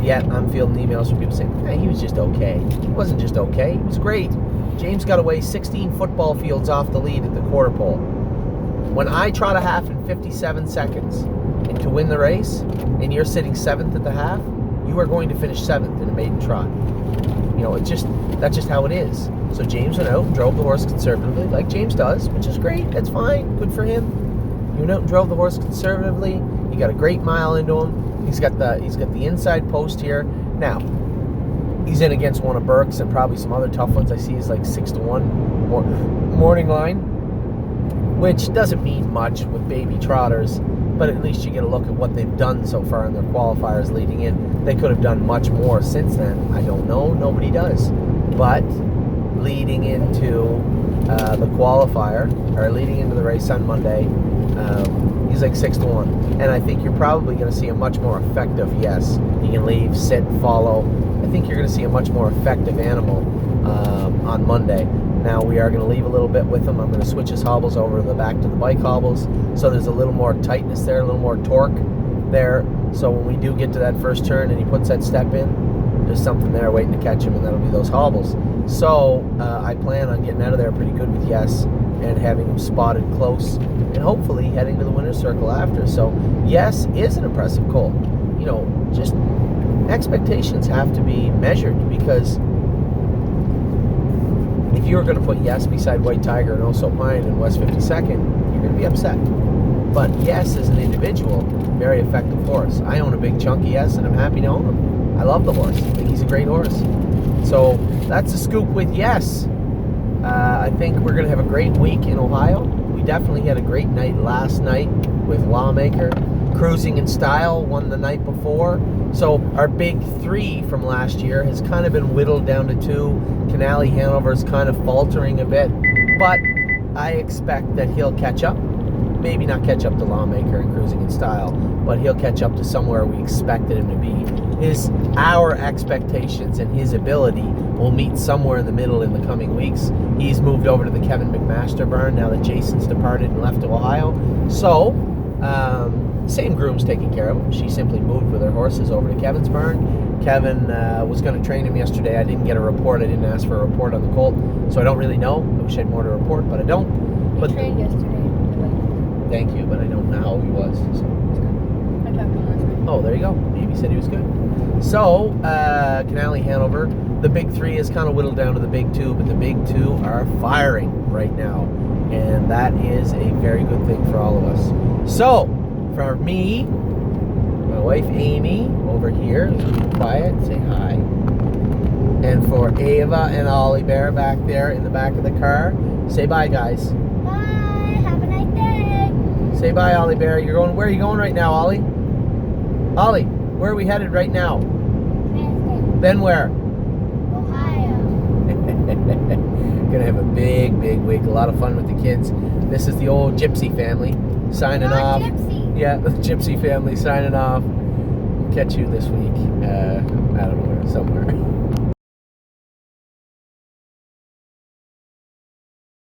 Yet I'm fielding emails from people saying, hey, he was just okay. He wasn't just okay, he was great. James got away 16 football fields off the lead at the quarter pole. When I trot a half in 57 seconds and to win the race, and you're sitting 7th at the half, you are going to finish 7th in a maiden trot. That's just how it is. So James went out and drove the horse conservatively, like James does, which is great. That's fine. Good for him. He went out and drove the horse conservatively. He got a great mile into him. He's got the inside post here. Now, he's in against one of Burke's and probably some other tough ones. I see he's like 6-1 morning line, which doesn't mean much with baby trotters, but at least you get a look at what they've done so far in their qualifiers leading in. They could have done much more since then. I don't know. Nobody does. But leading into the qualifier, or leading into the race on Monday, he's like 6-1. And I think you're probably going to see a much more effective Yes. He can leave, sit, follow. I think you're going to see a much more effective animal on Monday. Now we are going to leave a little bit with him. I'm going to switch his hobbles over to the back to the bike hobbles, so there's a little more tightness there, a little more torque there. So when we do get to that first turn and he puts that step in, there's something there waiting to catch him, and that'll be those hobbles. So I plan on getting out of there pretty good with Yes and having him spotted close, and hopefully heading to the winner's circle after. So Yes is an impressive colt. Just expectations have to be measured, because if you were going to put Yes beside White Tiger and Oso Pine and West 52nd, you're going to be upset. But Yes is an individual, very effective horse. I own a big chunky Yes, and I'm happy to own him. I love the horse. I think he's a great horse. So that's a scoop with Yes. I think we're going to have a great week in Ohio. We definitely had a great night last night with Lawmaker. Cruising in Style won the night before. So our big 3 from last year has kind of been whittled down to 2. Canali Hanover's kind of faltering a bit, but I expect that he'll catch up. maybe not catch up to Lawmaker and Cruising in Style, but he'll catch up to somewhere we expected him to be. Our expectations and his ability will meet somewhere in the middle in the coming weeks. He's moved over to the Kevin McMaster barn now that Jason's departed and left to Ohio. So, same groom's taking care of him. She simply moved with her horses over to Kevin's barn. Kevin was going to train him yesterday. I didn't get a report. I didn't ask for a report on the colt, so I don't really know. I wish I had more to report, but I don't. He But trained yesterday. thank you, but I don't know how he was. So. I talked to him last night. Oh, there you go. Maybe said he was good. So, Canale Hanover, the big three is kind of whittled down to the big two, but the big two are firing right now. And that is a very good thing for all of us. So, for me, my wife Amy over here, let's be quiet, say hi. And for Ava and Ollie Bear back there in the back of the car, say bye, guys. Bye. Have a nice day. Say bye, Ollie Bear. You're going. Where are you going right now, Ollie? Ollie, where are we headed right now? Wednesday. Then where? Ohio. Gonna have a big week. A lot of fun with the kids. This is the old Gypsy family signing Not off. Gypsy. Yeah, the Gypsy family signing off. Catch you this week. I don't know where, somewhere.